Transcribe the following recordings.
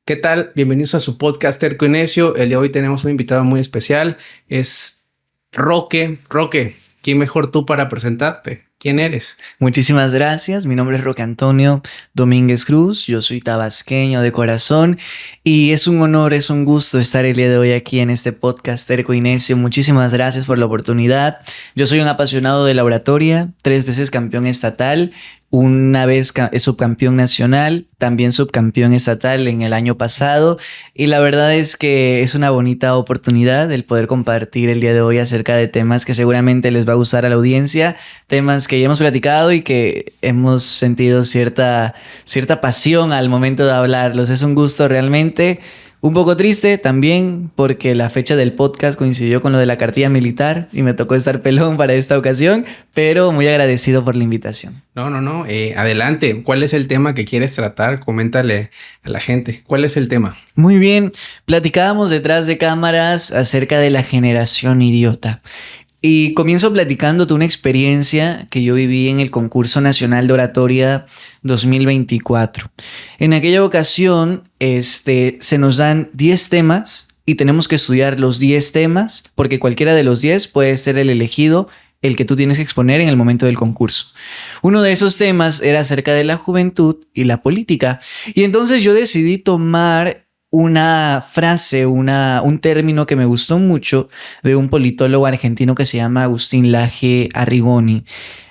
¿Qué tal? Bienvenidos a su podcast Terco y Necio. El día de hoy tenemos un invitado muy especial. Es Roque. Roque, ¿quién mejor tú para presentarte? ¿Quién eres? Muchísimas gracias. Mi nombre es Roque Antonio Domínguez Cruz. Yo soy tabasqueño de corazón y es un honor, es un gusto estar el día de hoy aquí en este podcast Terco y Necio. Muchísimas gracias por la oportunidad. Yo soy un apasionado de la oratoria, 3 veces campeón estatal, una vez subcampeón nacional, también subcampeón estatal en el año pasado. Y la verdad es que es una bonita oportunidad el poder compartir el día de hoy acerca de temas que seguramente les va a gustar a la audiencia, temas que ya hemos platicado y que hemos sentido cierta pasión al momento de hablarlos. Es un gusto realmente. Un poco triste también porque la fecha del podcast coincidió con lo de la cartilla militar y me tocó estar pelón para esta ocasión, pero muy agradecido por la invitación. No. Adelante. ¿Cuál es el tema que quieres tratar? Coméntale a la gente. ¿Cuál es el tema? Muy bien, platicábamos detrás de cámaras acerca de la generación idiota. Y comienzo platicándote una experiencia que yo viví en el Concurso Nacional de Oratoria 2024. En aquella ocasión, se nos dan 10 temas y tenemos que estudiar los 10 temas porque cualquiera de los 10 puede ser el elegido, el que tú tienes que exponer en el momento del concurso. Uno de esos temas era acerca de la juventud y la política. Y entonces yo decidí tomar una frase, un término que me gustó mucho de un politólogo argentino que se llama Agustín Laje Arrigoni.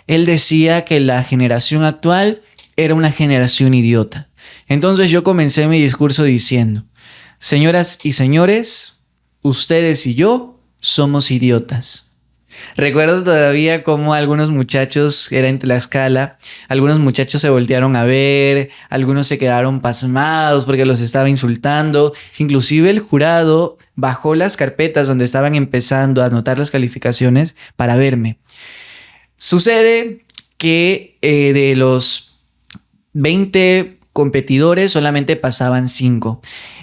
Él decía que la generación actual era una generación idiota. Entonces yo comencé mi discurso diciendo: señoras y señores, ustedes y yo somos idiotas. Recuerdo todavía cómo algunos muchachos, era en Tlaxcala, algunos muchachos se voltearon a ver, algunos se quedaron pasmados porque los estaba insultando. Inclusive el jurado bajó las carpetas donde estaban empezando a anotar las calificaciones para verme. Sucede que de los 20 competidores solamente pasaban 5.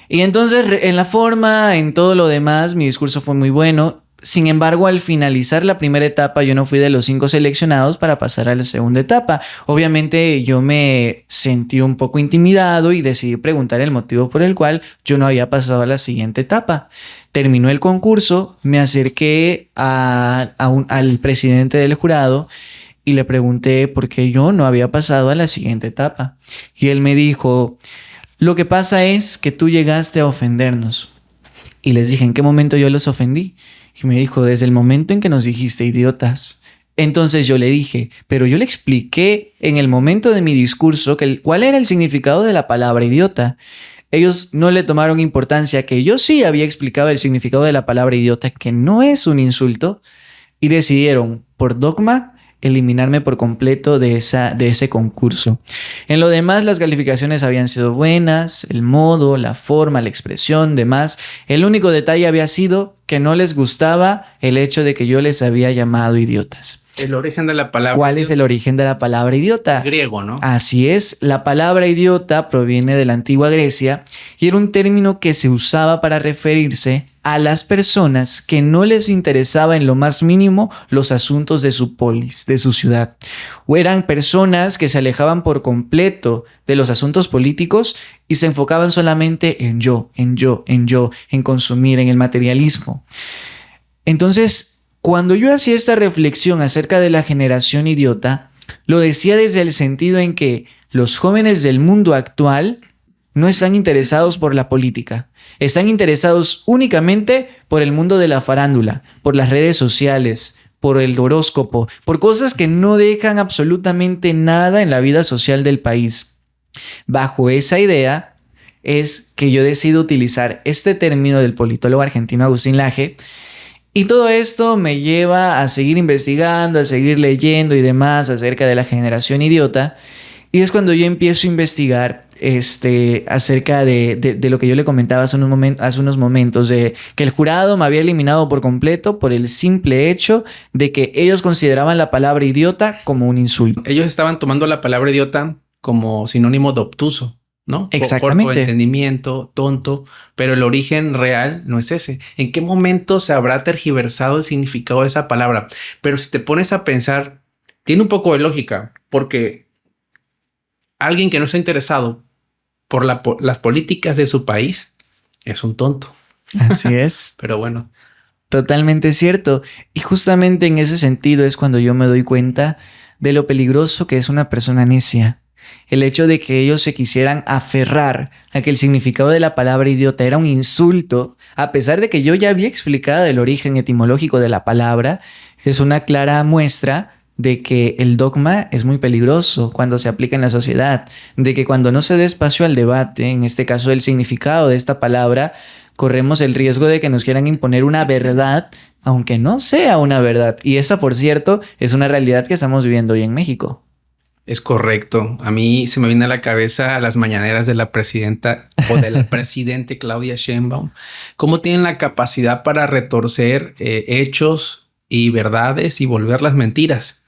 Y entonces en la forma, en todo lo demás, mi discurso fue muy bueno. Sin embargo, al finalizar la primera etapa, yo no fui de los 5 seleccionados para pasar a la segunda etapa. Obviamente, yo me sentí un poco intimidado y decidí preguntar el motivo por el cual yo no había pasado a la siguiente etapa. Terminó el concurso, me acerqué al presidente del jurado y le pregunté por qué yo no había pasado a la siguiente etapa. Y él me dijo: lo que pasa es que tú llegaste a ofendernos. Y les dije: ¿en qué momento yo los ofendí? Y me dijo: desde el momento en que nos dijiste idiotas. Entonces yo le dije: pero yo le expliqué en el momento de mi discurso cuál era el significado de la palabra idiota. Ellos no le tomaron importancia que yo sí había explicado el significado de la palabra idiota, que no es un insulto, y decidieron, por dogma, eliminarme por completo de ese concurso. En lo demás, las calificaciones habían sido buenas, el modo, la forma, la expresión, demás. El único detalle había sido que no les gustaba el hecho de que yo les había llamado idiotas. El origen de la palabra. ¿Cuál es el origen de la palabra idiota? Griego, ¿no? Así es, la palabra idiota proviene de la antigua Grecia y era un término que se usaba para referirse a las personas que no les interesaba en lo más mínimo los asuntos de su polis, de su ciudad. O eran personas que se alejaban por completo de los asuntos políticos y se enfocaban solamente en en consumir, en el materialismo. Entonces, cuando yo hacía esta reflexión acerca de la generación idiota, lo decía desde el sentido en que los jóvenes del mundo actual no están interesados por la política. Están interesados únicamente por el mundo de la farándula, por las redes sociales, por el horóscopo, por cosas que no dejan absolutamente nada en la vida social del país. Bajo esa idea es que yo decido utilizar este término del politólogo argentino Agustín Laje. Y todo esto me lleva a seguir investigando, a seguir leyendo y demás acerca de la generación idiota. Y es cuando yo empiezo a investigar acerca de lo que yo le comentaba hace unos momentos, de que el jurado me había eliminado por completo por el simple hecho de que ellos consideraban la palabra idiota como un insulto. Ellos estaban tomando la palabra idiota como sinónimo de obtuso, ¿no? Exactamente. Corto de entendimiento, tonto, pero el origen real no es ese. ¿En qué momento se habrá tergiversado el significado de esa palabra? Pero si te pones a pensar, tiene un poco de lógica, porque alguien que no está interesado por las políticas de su país, es un tonto. Así es. Pero bueno. Totalmente cierto. Y justamente en ese sentido es cuando yo me doy cuenta de lo peligroso que es una persona necia. El hecho de que ellos se quisieran aferrar a que el significado de la palabra idiota era un insulto, a pesar de que yo ya había explicado el origen etimológico de la palabra, es una clara muestra de que el dogma es muy peligroso cuando se aplica en la sociedad, de que cuando no se dé espacio al debate, en este caso el significado de esta palabra, corremos el riesgo de que nos quieran imponer una verdad, aunque no sea una verdad. Y esa, por cierto, es una realidad que estamos viviendo hoy en México. Es correcto. A mí se me viene a la cabeza las mañaneras de la presidenta o del presidente Claudia Sheinbaum. Cómo tienen la capacidad para retorcer hechos y verdades y volverlas mentiras.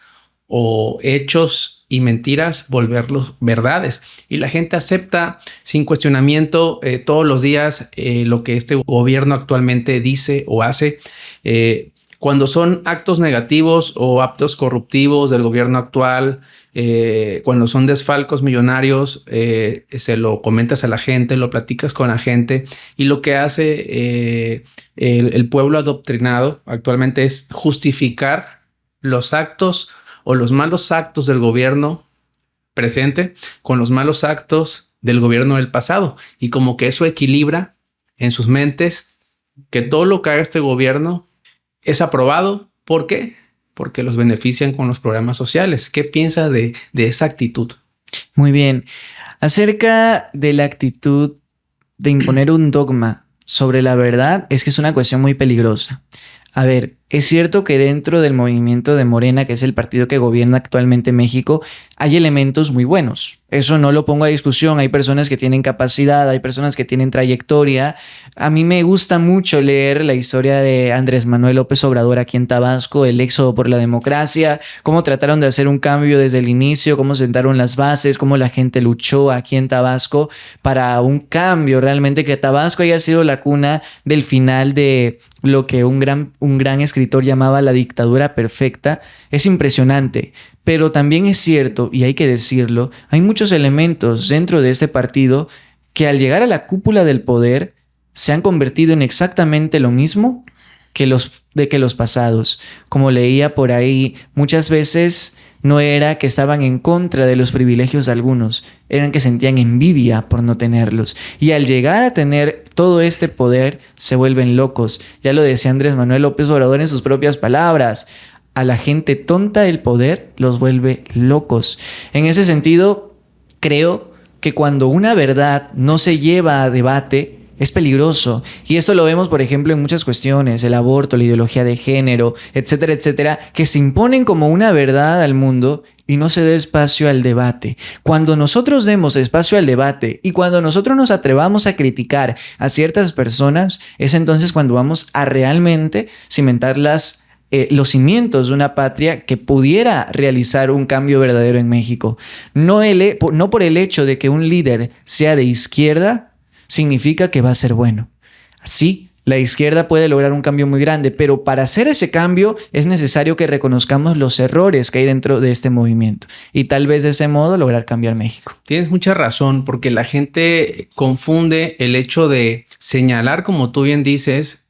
O hechos y mentiras volverlos verdades. Y la gente acepta sin cuestionamiento todos los días lo que este gobierno actualmente dice o hace. Cuando son actos negativos o actos corruptivos del gobierno actual, cuando son desfalcos millonarios, se lo comentas a la gente, lo platicas con la gente, y lo que hace el pueblo adoctrinado actualmente es justificar los actos o los malos actos del gobierno presente con los malos actos del gobierno del pasado. Y como que eso equilibra en sus mentes que todo lo que haga este gobierno es aprobado. ¿Por qué? Porque los benefician con los programas sociales. ¿Qué piensas de esa actitud? Muy bien. Acerca de la actitud de imponer un dogma sobre la verdad, es que es una cuestión muy peligrosa. A ver, es cierto que dentro del movimiento de Morena, que es el partido que gobierna actualmente México, hay elementos muy buenos. Eso no lo pongo a discusión. Hay personas que tienen capacidad, hay personas que tienen trayectoria. A mí me gusta mucho leer la historia de Andrés Manuel López Obrador aquí en Tabasco, el éxodo por la democracia, cómo trataron de hacer un cambio desde el inicio, cómo sentaron las bases, cómo la gente luchó aquí en Tabasco para un cambio, realmente que Tabasco haya sido la cuna del final de lo que un gran escritor llamaba la dictadura perfecta. Es impresionante. Pero también es cierto, y hay que decirlo, hay muchos elementos dentro de este partido que al llegar a la cúpula del poder se han convertido en exactamente lo mismo que los pasados. Como leía por ahí, muchas veces no era que estaban en contra de los privilegios de algunos, eran que sentían envidia por no tenerlos. Y al llegar a tener todo este poder, se vuelven locos. Ya lo decía Andrés Manuel López Obrador en sus propias palabras. A la gente tonta el poder los vuelve locos. En ese sentido, creo que cuando una verdad no se lleva a debate, es peligroso. Y esto lo vemos, por ejemplo, en muchas cuestiones, el aborto, la ideología de género, etcétera, etcétera, que se imponen como una verdad al mundo y no se dé espacio al debate. Cuando nosotros demos espacio al debate y cuando nosotros nos atrevamos a criticar a ciertas personas, es entonces cuando vamos a realmente cimentar los cimientos de una patria que pudiera realizar un cambio verdadero en México. No por el hecho de que un líder sea de izquierda, significa que va a ser bueno. Sí, la izquierda puede lograr un cambio muy grande, pero para hacer ese cambio es necesario que reconozcamos los errores que hay dentro de este movimiento y tal vez de ese modo lograr cambiar México. Tienes mucha razón, porque la gente confunde el hecho de señalar, como tú bien dices,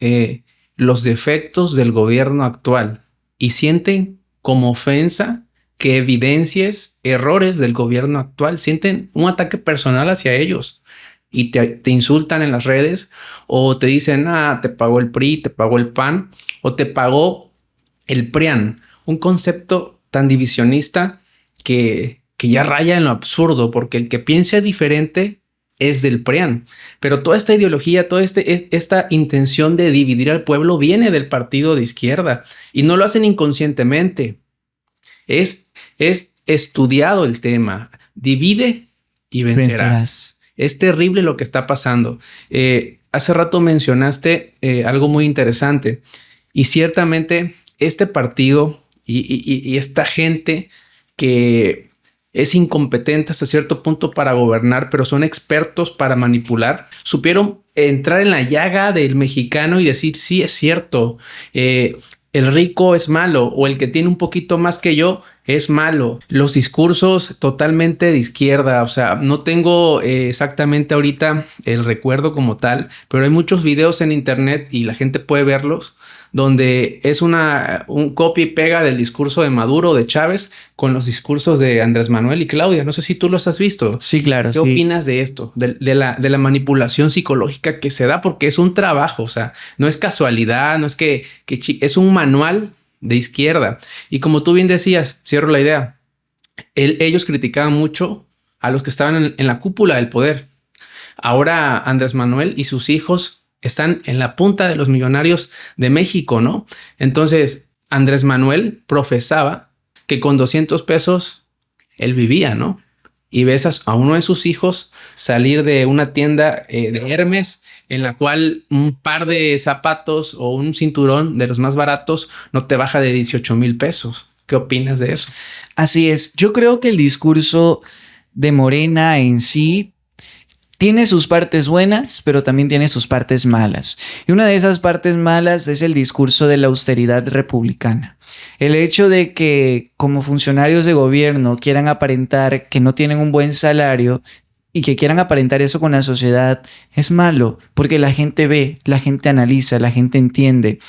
los defectos del gobierno actual y sienten como ofensa que evidencies errores del gobierno actual. Sienten un ataque personal hacia ellos y te insultan en las redes o te dicen, te pagó el PRI, te pagó el PAN o te pagó el PRIAN. Un concepto tan divisionista que ya raya en lo absurdo, porque el que piense diferente es del PRIAN. Pero toda esta ideología, toda esta intención de dividir al pueblo viene del partido de izquierda y no lo hacen inconscientemente. Es estudiado el tema. Divide y vencerás. Es terrible lo que está pasando. Hace rato mencionaste algo muy interesante y ciertamente este partido y esta gente que es incompetente hasta cierto punto para gobernar, pero son expertos para manipular, supieron entrar en la llaga del mexicano y decir, sí, es cierto, el rico es malo o el que tiene un poquito más que yo es malo. Los discursos totalmente de izquierda, o sea, no tengo exactamente ahorita el recuerdo como tal, pero hay muchos videos en internet y la gente puede verlos, donde es un copia y pega del discurso de Maduro o de Chávez con los discursos de Andrés Manuel y Claudia. No sé si tú los has visto. Sí, claro. ¿Qué opinas de esto? De la manipulación psicológica que se da, porque es un trabajo, o sea, no es casualidad, no es es un manual de izquierda. Y como tú bien decías, cierro la idea, ellos criticaban mucho a los que estaban en la cúpula del poder. Ahora Andrés Manuel y sus hijos están en la punta de los millonarios de México, ¿no? Entonces, Andrés Manuel profesaba que con 200 pesos él vivía, ¿no? Y ves a uno de sus hijos salir de una tienda de Hermes en la cual un par de zapatos o un cinturón de los más baratos no te baja de 18,000 pesos. ¿Qué opinas de eso? Así es. Yo creo que el discurso de Morena en sí tiene sus partes buenas, pero también tiene sus partes malas. Y una de esas partes malas es el discurso de la austeridad republicana. El hecho de que como funcionarios de gobierno quieran aparentar que no tienen un buen salario y que quieran aparentar eso con la sociedad es malo, porque la gente ve, la gente analiza, la gente entiende.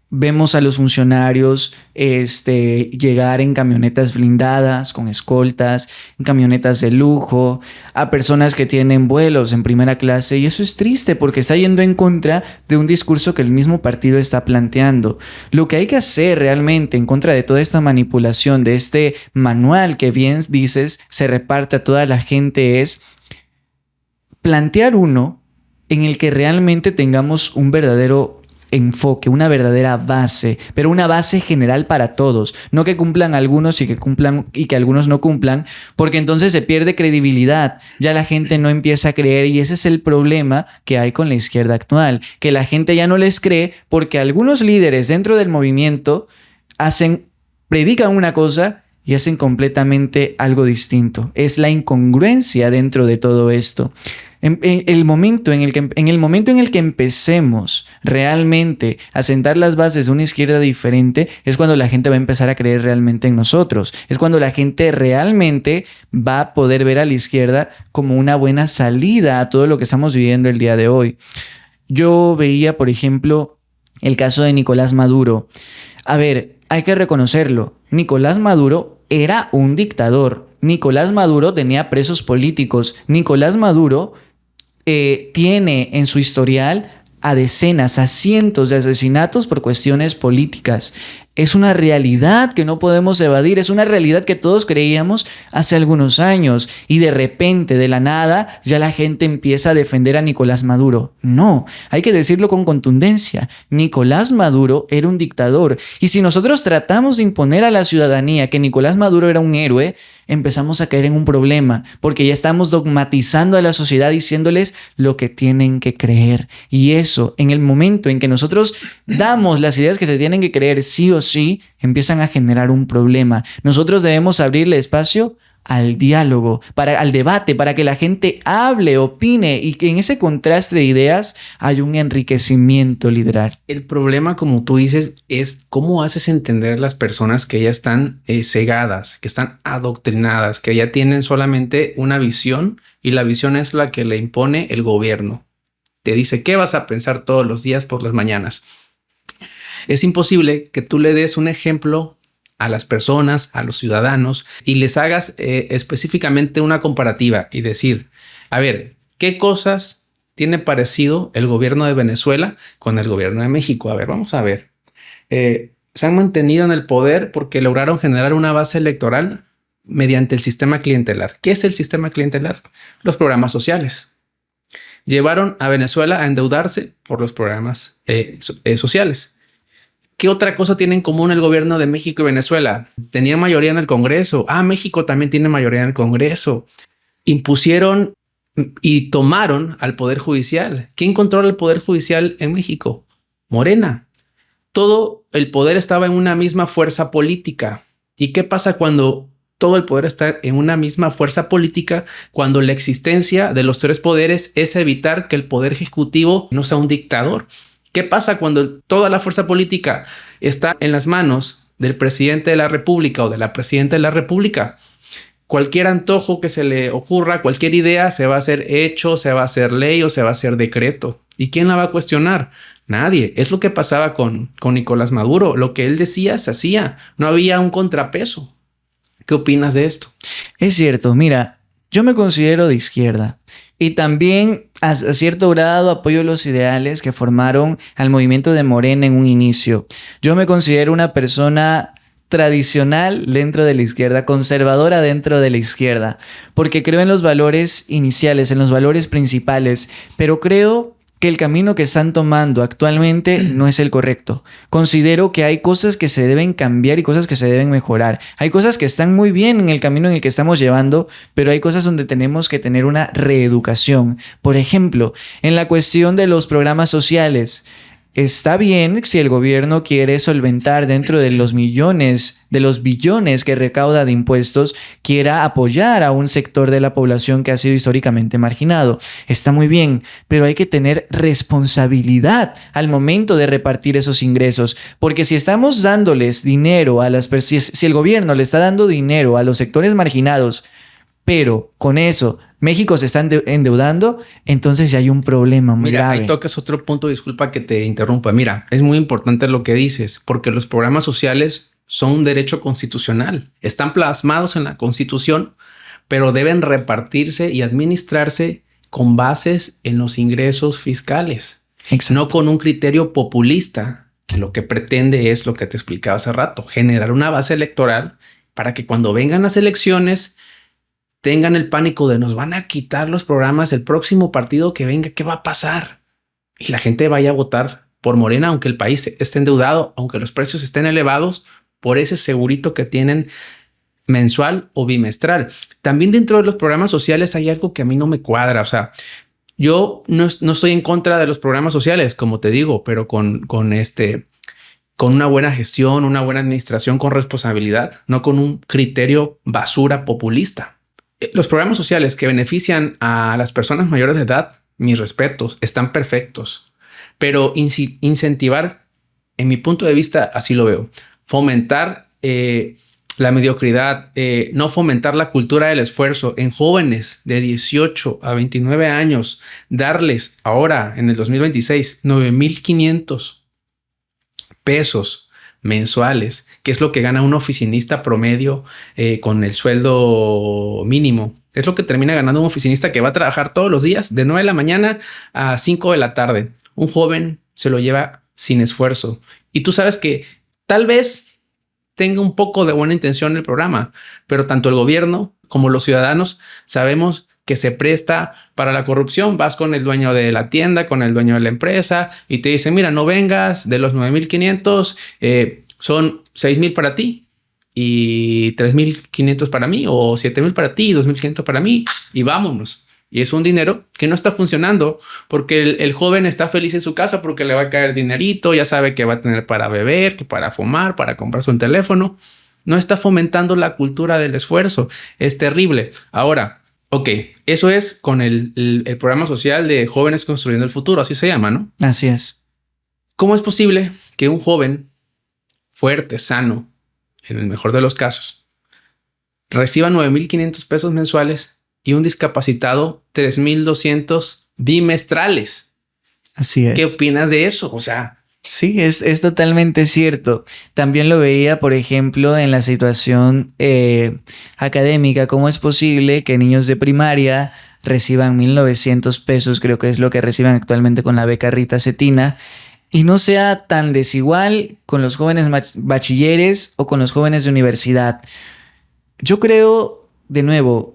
Vemos a los funcionarios llegar en camionetas blindadas, con escoltas, en camionetas de lujo, a personas que tienen vuelos en primera clase, y eso es triste porque está yendo en contra de un discurso que el mismo partido está planteando. Lo que hay que hacer realmente en contra de toda esta manipulación, de este manual que bien dices se reparte a toda la gente, es plantear uno en el que realmente tengamos un verdadero enfoque, una verdadera base, pero una base general para todos, no que cumplan algunos y que cumplan y que algunos no cumplan, porque entonces se pierde credibilidad, ya la gente no empieza a creer, y ese es el problema que hay con la izquierda actual, que la gente ya no les cree porque algunos líderes dentro del movimiento predican una cosa y hacen completamente algo distinto. Es la incongruencia dentro de todo esto. En el momento en el que empecemos realmente a sentar las bases de una izquierda diferente, es cuando la gente va a empezar a creer realmente en nosotros. Es cuando la gente realmente va a poder ver a la izquierda como una buena salida a todo lo que estamos viviendo el día de hoy. Yo veía, por ejemplo, el caso de Nicolás Maduro. A ver, hay que reconocerlo. Nicolás Maduro era un dictador. Nicolás Maduro tenía presos políticos. Nicolás Maduro tiene en su historial a decenas, a cientos de asesinatos por cuestiones políticas. Es una realidad que no podemos evadir, es una realidad que todos creíamos hace algunos años y de repente, de la nada, ya la gente empieza a defender a Nicolás Maduro. No, hay que decirlo con contundencia. Nicolás Maduro era un dictador, y si nosotros tratamos de imponer a la ciudadanía que Nicolás Maduro era un héroe, empezamos a caer en un problema, porque ya estamos dogmatizando a la sociedad diciéndoles lo que tienen que creer. Y eso, en el momento en que nosotros damos las ideas que se tienen que creer sí o sí, empiezan a generar un problema. Nosotros debemos abrirle espacio al diálogo, al debate, para que la gente hable, opine, y que en ese contraste de ideas hay un enriquecimiento literal. El problema, como tú dices, es cómo haces entender a las personas que ya están cegadas, que están adoctrinadas, que ya tienen solamente una visión, y la visión es la que le impone el gobierno. Te dice qué vas a pensar todos los días por las mañanas. Es imposible que tú le des un ejemplo a las personas, a los ciudadanos, y les hagas específicamente una comparativa y decir, a ver, ¿qué cosas tiene parecido el gobierno de Venezuela con el gobierno de México? A ver, vamos a ver. Se han mantenido en el poder porque lograron generar una base electoral mediante el sistema clientelar. ¿Qué es el sistema clientelar? Los programas sociales. Llevaron a Venezuela a endeudarse por los programas sociales. ¿Qué otra cosa tienen en común el gobierno de México y Venezuela? Tenían mayoría en el Congreso. México también tiene mayoría en el Congreso. Impusieron y tomaron al Poder Judicial. ¿Quién controla el Poder Judicial en México? Morena. Todo el poder estaba en una misma fuerza política. ¿Y qué pasa cuando todo el poder está en una misma fuerza política? Cuando la existencia de los tres poderes es evitar que el Poder Ejecutivo no sea un dictador. ¿Qué pasa cuando toda la fuerza política está en las manos del presidente de la República o de la presidenta de la República. Cualquier antojo que se le ocurra, cualquier idea se va a hacer hecho, se va a hacer ley o se va a hacer decreto. ¿Y quién la va a cuestionar? Nadie. Es lo que pasaba con Nicolás Maduro. Lo que él decía se hacía. No había un contrapeso. ¿Qué opinas de esto? Es cierto, mira, yo me considero de izquierda y también a cierto grado apoyo los ideales que formaron al movimiento de Morena en un inicio. Yo me considero una persona tradicional dentro de la izquierda, conservadora dentro de la izquierda, porque creo en los valores iniciales, en los valores principales, pero creo que el camino que están tomando actualmente no es el correcto. Considero que hay cosas que se deben cambiar y cosas que se deben mejorar. Hay cosas que están muy bien en el camino en el que estamos llevando, pero hay cosas donde tenemos que tener una reeducación. Por ejemplo, en la cuestión de los programas sociales. Está bien si el gobierno quiere solventar dentro de los millones, de los billones que recauda de impuestos, quiera apoyar a un sector de la población que ha sido históricamente marginado. Está muy bien, pero hay que tener responsabilidad al momento de repartir esos ingresos, porque si estamos dándoles dinero a las personas, si el gobierno le está dando dinero a los sectores marginados, pero con eso México se está endeudando, entonces ya hay un problema muy grave. Ahí tocas otro punto, disculpa que te interrumpa. Mira, es muy importante lo que dices, porque los programas sociales son un derecho constitucional. Están plasmados en la Constitución, pero deben repartirse y administrarse con bases en los ingresos fiscales. Exacto. No con un criterio populista, que lo que pretende es lo que te explicaba hace rato, generar una base electoral para que cuando vengan las elecciones tengan el pánico de nos van a quitar los programas, el próximo partido que venga, ¿qué va a pasar? Y la gente vaya a votar por Morena, aunque el país esté endeudado, aunque los precios estén elevados, por ese segurito que tienen mensual o bimestral. También dentro de los programas sociales hay algo que a mí no me cuadra. O sea, yo no estoy en contra de los programas sociales, como te digo, pero con una buena gestión, una buena administración con responsabilidad, no con un criterio basura populista. Los programas sociales que benefician a las personas mayores de edad, mis respetos, están perfectos. Pero incentivar, en mi punto de vista, así lo veo, fomentar la mediocridad, no fomentar la cultura del esfuerzo en jóvenes de 18 a 29 años, darles ahora en el 2026 $9,500 mensuales, que es lo que gana un oficinista promedio con el sueldo mínimo. Es lo que termina ganando un oficinista que va a trabajar todos los días de 9 de la mañana a 5 de la tarde. Un joven se lo lleva sin esfuerzo. Y tú sabes que tal vez tenga un poco de buena intención el programa, pero tanto el gobierno como los ciudadanos sabemos que se presta para la corrupción. Vas con el dueño de la tienda, con el dueño de la empresa y te dicen, mira, no vengas, de los 9,500 son 6,000 para ti y 3,500 para mí, o 7,000 para ti y 2,500 para mí, y vámonos. Y es un dinero que no está funcionando porque el joven está feliz en su casa porque le va a caer dinerito, ya sabe que va a tener para beber, que para fumar, para comprarse un teléfono. No está fomentando la cultura del esfuerzo. Es terrible. Ahora, ok, eso es con el programa social de Jóvenes Construyendo el Futuro, así se llama, ¿no? Así es. ¿Cómo es posible que un joven fuerte, sano, en el mejor de los casos, reciba $9,500 mensuales y un discapacitado 3,200 bimestrales? Así es. ¿Qué opinas de eso? O sea... Sí, es totalmente cierto. También lo veía, por ejemplo, en la situación académica. ¿Cómo es posible que niños de primaria reciban $1,900, creo que es lo que reciben actualmente con la beca Rita Cetina, y no sea tan desigual con los jóvenes bachilleres o con los jóvenes de universidad? Yo creo, de nuevo,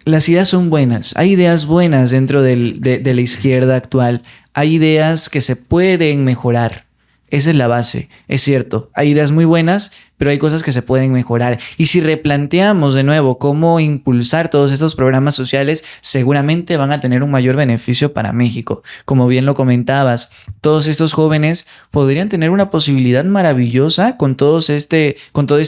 las ideas son buenas. Hay ideas buenas dentro de la izquierda actual. Hay ideas que se pueden mejorar. Esa es la base. Es cierto, hay ideas muy buenas, pero hay cosas que se pueden mejorar. Y si replanteamos de nuevo cómo impulsar todos estos programas sociales, seguramente van a tener un mayor beneficio para México. Como bien lo comentabas, todos estos jóvenes podrían tener una posibilidad maravillosa con todo este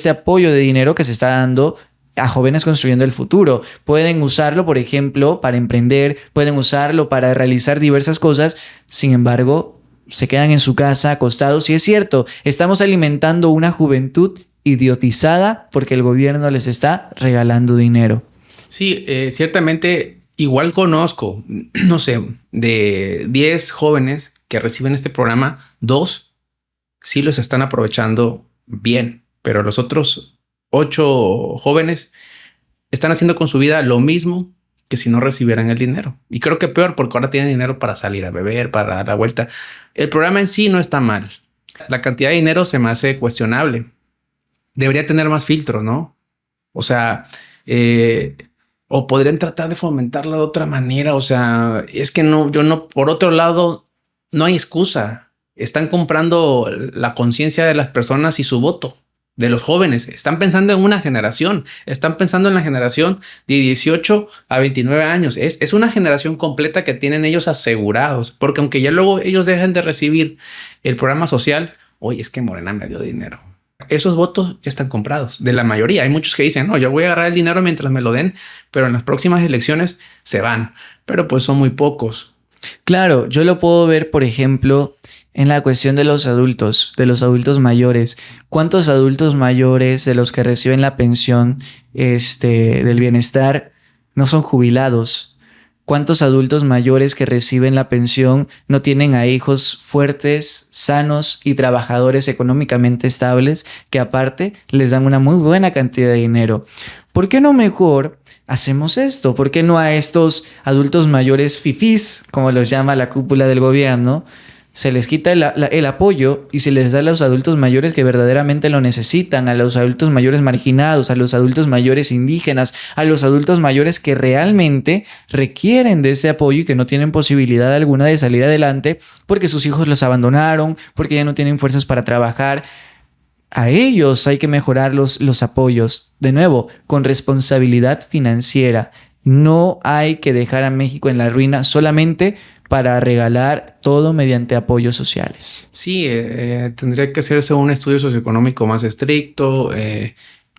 apoyo de dinero que se está dando a Jóvenes Construyendo el Futuro. Pueden usarlo, por ejemplo, para emprender, pueden usarlo para realizar diversas cosas. Sin embargo, se quedan en su casa acostados. Y es cierto, estamos alimentando una juventud idiotizada porque el gobierno les está regalando dinero. Sí, ciertamente igual conozco, no sé, de 10 jóvenes que reciben este programa, 2 sí los están aprovechando bien, pero los otros 8 jóvenes están haciendo con su vida lo mismo que si no recibieran el dinero. Y creo que peor, porque ahora tienen dinero para salir a beber, para dar la vuelta. El programa en sí no está mal. La cantidad de dinero se me hace cuestionable. Debería tener más filtro, ¿no? O sea, o podrían tratar de fomentarlo de otra manera. O sea, es que no, yo no, por otro lado, no hay excusa. Están comprando la conciencia de las personas y su voto, de los jóvenes. Están pensando en una generación, están pensando en la generación de 18 a 29 años. Es una generación completa que tienen ellos asegurados, porque aunque ya luego ellos dejen de recibir el programa social, oye, es que Morena me dio dinero. Esos votos ya están comprados de la mayoría. Hay muchos que dicen, no, yo voy a agarrar el dinero mientras me lo den, pero en las próximas elecciones se van. Pero pues son muy pocos. Claro, yo lo puedo ver, por ejemplo, en la cuestión de los adultos mayores. ¿Cuántos adultos mayores de los que reciben la pensión del bienestar no son jubilados? ¿Cuántos adultos mayores que reciben la pensión no tienen a hijos fuertes, sanos y trabajadores económicamente estables que aparte les dan una muy buena cantidad de dinero? ¿Por qué no mejor hacemos esto? ¿Por qué no a estos adultos mayores fifís, como los llama la cúpula del gobierno, se les quita el apoyo y se les da a los adultos mayores que verdaderamente lo necesitan, a los adultos mayores marginados, a los adultos mayores indígenas, a los adultos mayores que realmente requieren de ese apoyo y que no tienen posibilidad alguna de salir adelante porque sus hijos los abandonaron, porque ya no tienen fuerzas para trabajar? A ellos hay que mejorar los apoyos. De nuevo, con responsabilidad financiera. No hay que dejar a México en la ruina solamente para regalar todo mediante apoyos sociales. Sí, tendría que hacerse un estudio socioeconómico más estricto,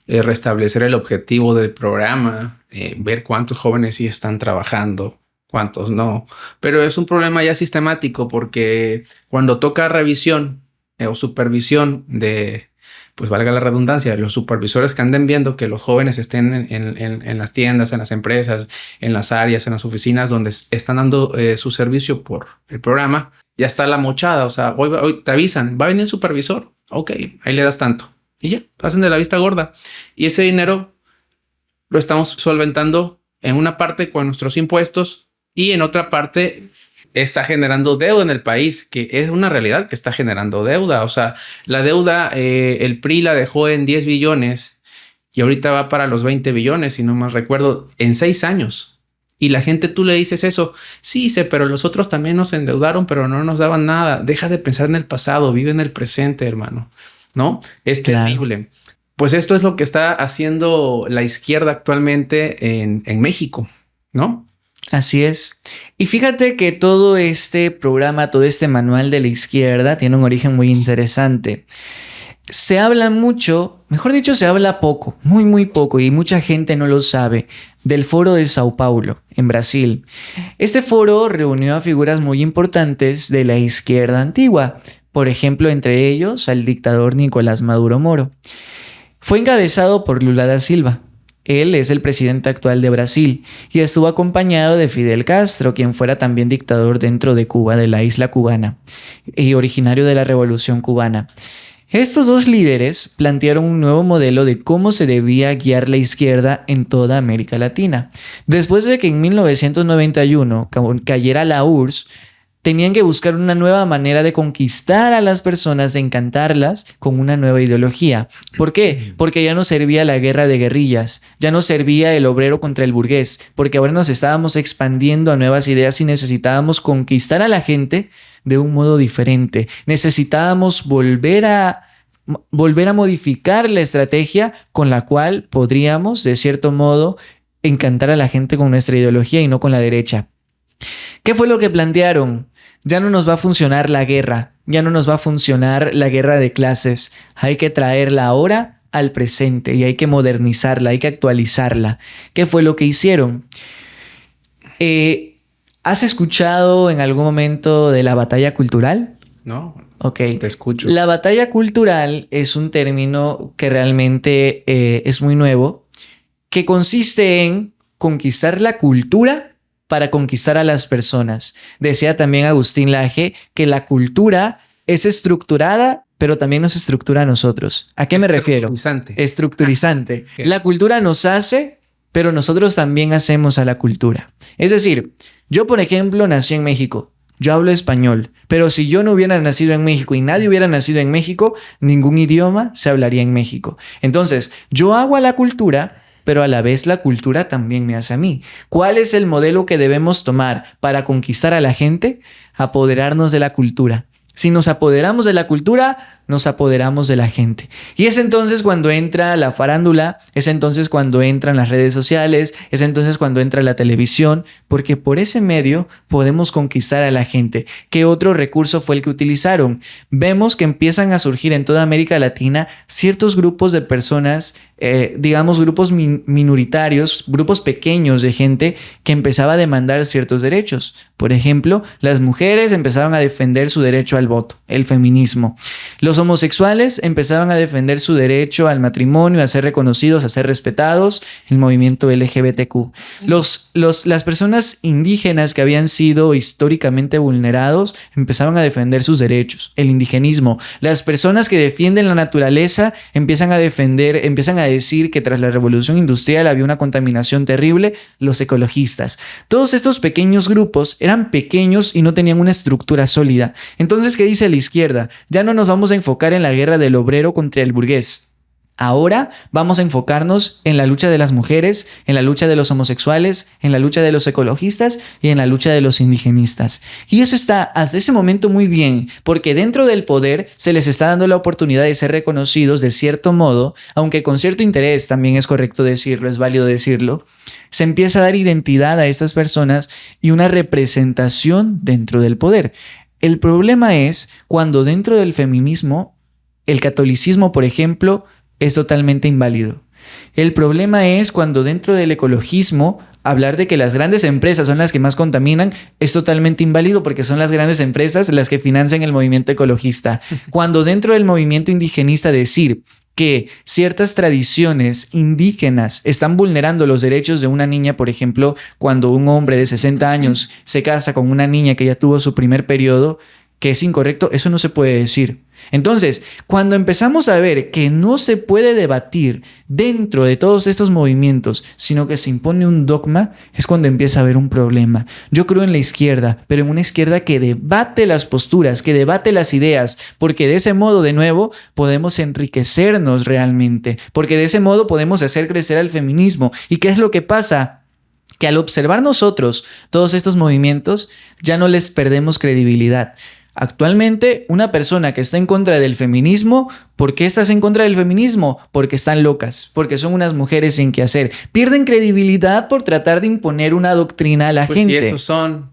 restablecer el objetivo del programa, ver cuántos jóvenes sí están trabajando, cuántos no. Pero es un problema ya sistemático porque cuando toca revisión o supervisión de, pues valga la redundancia, los supervisores que anden viendo que los jóvenes estén en las tiendas, en las empresas, en las áreas, en las oficinas donde están dando su servicio por el programa, ya está la mochada. O sea, hoy te avisan, va a venir el supervisor. Ok, ahí le das tanto. Y ya, hacen de la vista gorda. Y ese dinero lo estamos solventando en una parte con nuestros impuestos y en otra parte está generando deuda en el país, que es una realidad que está generando deuda. O sea, la deuda, el PRI la dejó en 10 billones y ahorita va para los 20 billones, si no mal recuerdo, en 6 años. Y la gente, tú le dices eso, sí, pero los otros también nos endeudaron, pero no nos daban nada. Deja de pensar en el pasado, vive en el presente, hermano, ¿no? Es terrible. Pues esto es lo que está haciendo la izquierda actualmente en México, ¿no? Así es. Y fíjate que todo este programa, todo este manual de la izquierda tiene un origen muy interesante. Se habla mucho, mejor dicho, se habla poco, muy poco, y mucha gente no lo sabe, del Foro de Sao Paulo, en Brasil. Este foro reunió a figuras muy importantes de la izquierda antigua, por ejemplo, entre ellos al dictador Nicolás Maduro Moro. Fue encabezado por Lula da Silva. Él es el presidente actual de Brasil y estuvo acompañado de Fidel Castro, quien fuera también dictador dentro de Cuba, de la isla cubana, y originario de la Revolución Cubana. Estos dos líderes plantearon un nuevo modelo de cómo se debía guiar la izquierda en toda América Latina. Después de que en 1991 cayera la URSS, tenían que buscar una nueva manera de conquistar a las personas, de encantarlas con una nueva ideología. ¿Por qué? Porque ya no servía la guerra de guerrillas, ya no servía el obrero contra el burgués, porque ahora nos estábamos expandiendo a nuevas ideas y necesitábamos conquistar a la gente de un modo diferente. Necesitábamos volver a modificar la estrategia con la cual podríamos, de cierto modo, encantar a la gente con nuestra ideología y no con la derecha. ¿Qué fue lo que plantearon? Ya no nos va a funcionar la guerra, ya no nos va a funcionar la guerra de clases. Hay que traerla ahora al presente y hay que modernizarla, hay que actualizarla. ¿Qué fue lo que hicieron? ¿Has escuchado en algún momento de la batalla cultural? ¿no? Ok. Te escucho. La batalla cultural es un término que realmente es muy nuevo, que consiste en conquistar la cultura para conquistar a las personas. Decía también Agustín Laje que la cultura es estructurada, pero también nos estructura a nosotros. ¿A qué me refiero? Estructurizante. La cultura nos hace, pero nosotros también hacemos a la cultura. Es decir, yo, por ejemplo, nací en México. Yo hablo español, pero si yo no hubiera nacido en México y nadie hubiera nacido en México, ningún idioma se hablaría en México. Entonces, yo hago a la cultura, pero a la vez la cultura también me hace a mí. ¿Cuál es el modelo que debemos tomar para conquistar a la gente? Apoderarnos de la cultura. Si nos apoderamos de la cultura, nos apoderamos de la gente. Y es entonces cuando entra la farándula, es entonces cuando entran las redes sociales, es entonces cuando entra la televisión, porque por ese medio podemos conquistar a la gente. ¿Qué otro recurso fue el que utilizaron? Vemos que empiezan a surgir en toda América Latina ciertos grupos de personas, digamos grupos minoritarios, grupos pequeños de gente que empezaba a demandar ciertos derechos. Por ejemplo, las mujeres empezaron a defender su derecho al voto, el feminismo. Los homosexuales empezaban a defender su derecho al matrimonio, a ser reconocidos, a ser respetados, el movimiento LGBTQ. Las personas indígenas que habían sido históricamente vulnerados empezaron a defender sus derechos, el indigenismo. Las personas que defienden la naturaleza empiezan a decir que tras la revolución industrial había una contaminación terrible, los ecologistas. Todos estos pequeños grupos eran pequeños y no tenían una estructura sólida. Entonces, ¿qué dice la izquierda? Ya no nos vamos a enfocar en la guerra del obrero contra el burgués. Ahora vamos a enfocarnos en la lucha de las mujeres, en la lucha de los homosexuales, en la lucha de los ecologistas y en la lucha de los indigenistas. Y eso está hasta ese momento muy bien, porque dentro del poder se les está dando la oportunidad de ser reconocidos de cierto modo, aunque con cierto interés, también es correcto decirlo, es válido decirlo. Se empieza a dar identidad a estas personas y una representación dentro del poder. El problema es cuando dentro del feminismo, el catolicismo, por ejemplo, es totalmente inválido. El problema es cuando dentro del ecologismo hablar de que las grandes empresas son las que más contaminan es totalmente inválido porque son las grandes empresas las que financian el movimiento ecologista. Cuando dentro del movimiento indigenista decir que ciertas tradiciones indígenas están vulnerando los derechos de una niña, por ejemplo, cuando un hombre de 60 años se casa con una niña que ya tuvo su primer periodo, que es incorrecto, eso no se puede decir. Entonces, cuando empezamos a ver que no se puede debatir dentro de todos estos movimientos, sino que se impone un dogma, es cuando empieza a haber un problema. Yo creo en la izquierda, pero en una izquierda que debate las posturas, que debate las ideas, porque de ese modo, de nuevo, podemos enriquecernos realmente, porque de ese modo podemos hacer crecer al feminismo. ¿Y qué es lo que pasa? Que al observar nosotros todos estos movimientos, ya no les perdemos credibilidad. Actualmente, una persona que está en contra del feminismo, ¿por qué estás en contra del feminismo? Porque están locas, porque son unas mujeres sin qué hacer. Pierden credibilidad por tratar de imponer una doctrina a la gente. Y esos son...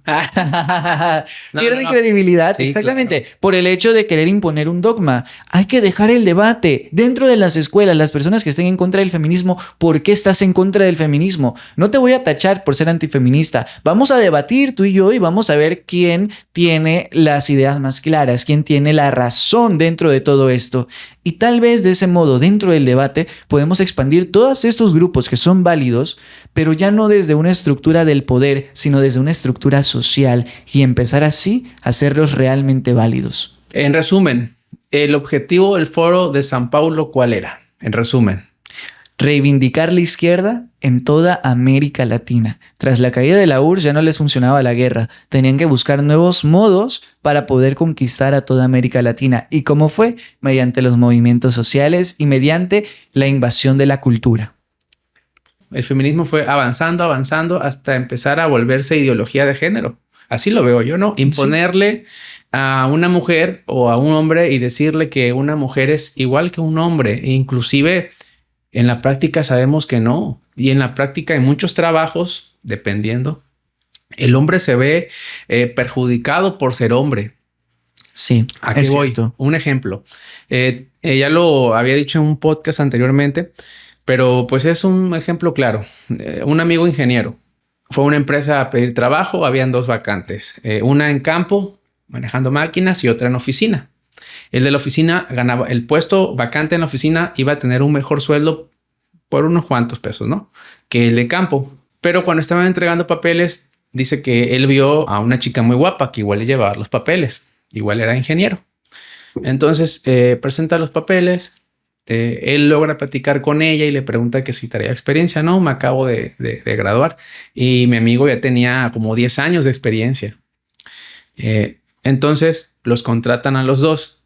Pierden credibilidad, sí, exactamente, claro, por el hecho de querer imponer un dogma. Hay que dejar el debate dentro de las escuelas. Las personas que estén en contra del feminismo, ¿por qué estás en contra del feminismo? No te voy a tachar por ser antifeminista. Vamos a debatir tú y yo y vamos a ver quién tiene las ideas más claras, quién tiene la razón dentro de todo esto. Y tal vez de ese modo, dentro del debate, podemos expandir todos estos grupos que son válidos, pero ya no desde una estructura del poder, sino desde una estructura social y empezar así a hacerlos realmente válidos. En resumen, el objetivo del Foro de San Paulo, ¿cuál era? En resumen. Reivindicar la izquierda en toda América Latina. Tras la caída de la URSS ya no les funcionaba la guerra. Tenían que buscar nuevos modos para poder conquistar a toda América Latina. ¿Y cómo fue? Mediante los movimientos sociales y mediante la invasión de la cultura. El feminismo fue avanzando hasta empezar a volverse ideología de género. Así lo veo yo, ¿no? Imponerle a una mujer o a un hombre y decirle que una mujer es igual que un hombre. E inclusive... en la práctica sabemos que no. Y en la práctica en muchos trabajos, dependiendo, el hombre se ve perjudicado por ser hombre. Sí, ¿a qué voy? Cierto. Un ejemplo. Ya lo había dicho en un podcast anteriormente, pero pues es un ejemplo claro. Un amigo ingeniero fue a una empresa a pedir trabajo. Habían 2 vacantes. Una en campo manejando máquinas y otra en oficina. El de la oficina ganaba el puesto vacante en la oficina, iba a tener un mejor sueldo por unos cuantos pesos, ¿no? Que el de campo. Pero cuando estaban entregando papeles, dice que él vio a una chica muy guapa que igual le llevaba los papeles. Igual era ingeniero. Entonces presenta los papeles. Él logra platicar con ella y le pregunta que si traía experiencia. No, me acabo de graduar. Y mi amigo ya tenía como 10 años de experiencia. Entonces los contratan a los dos.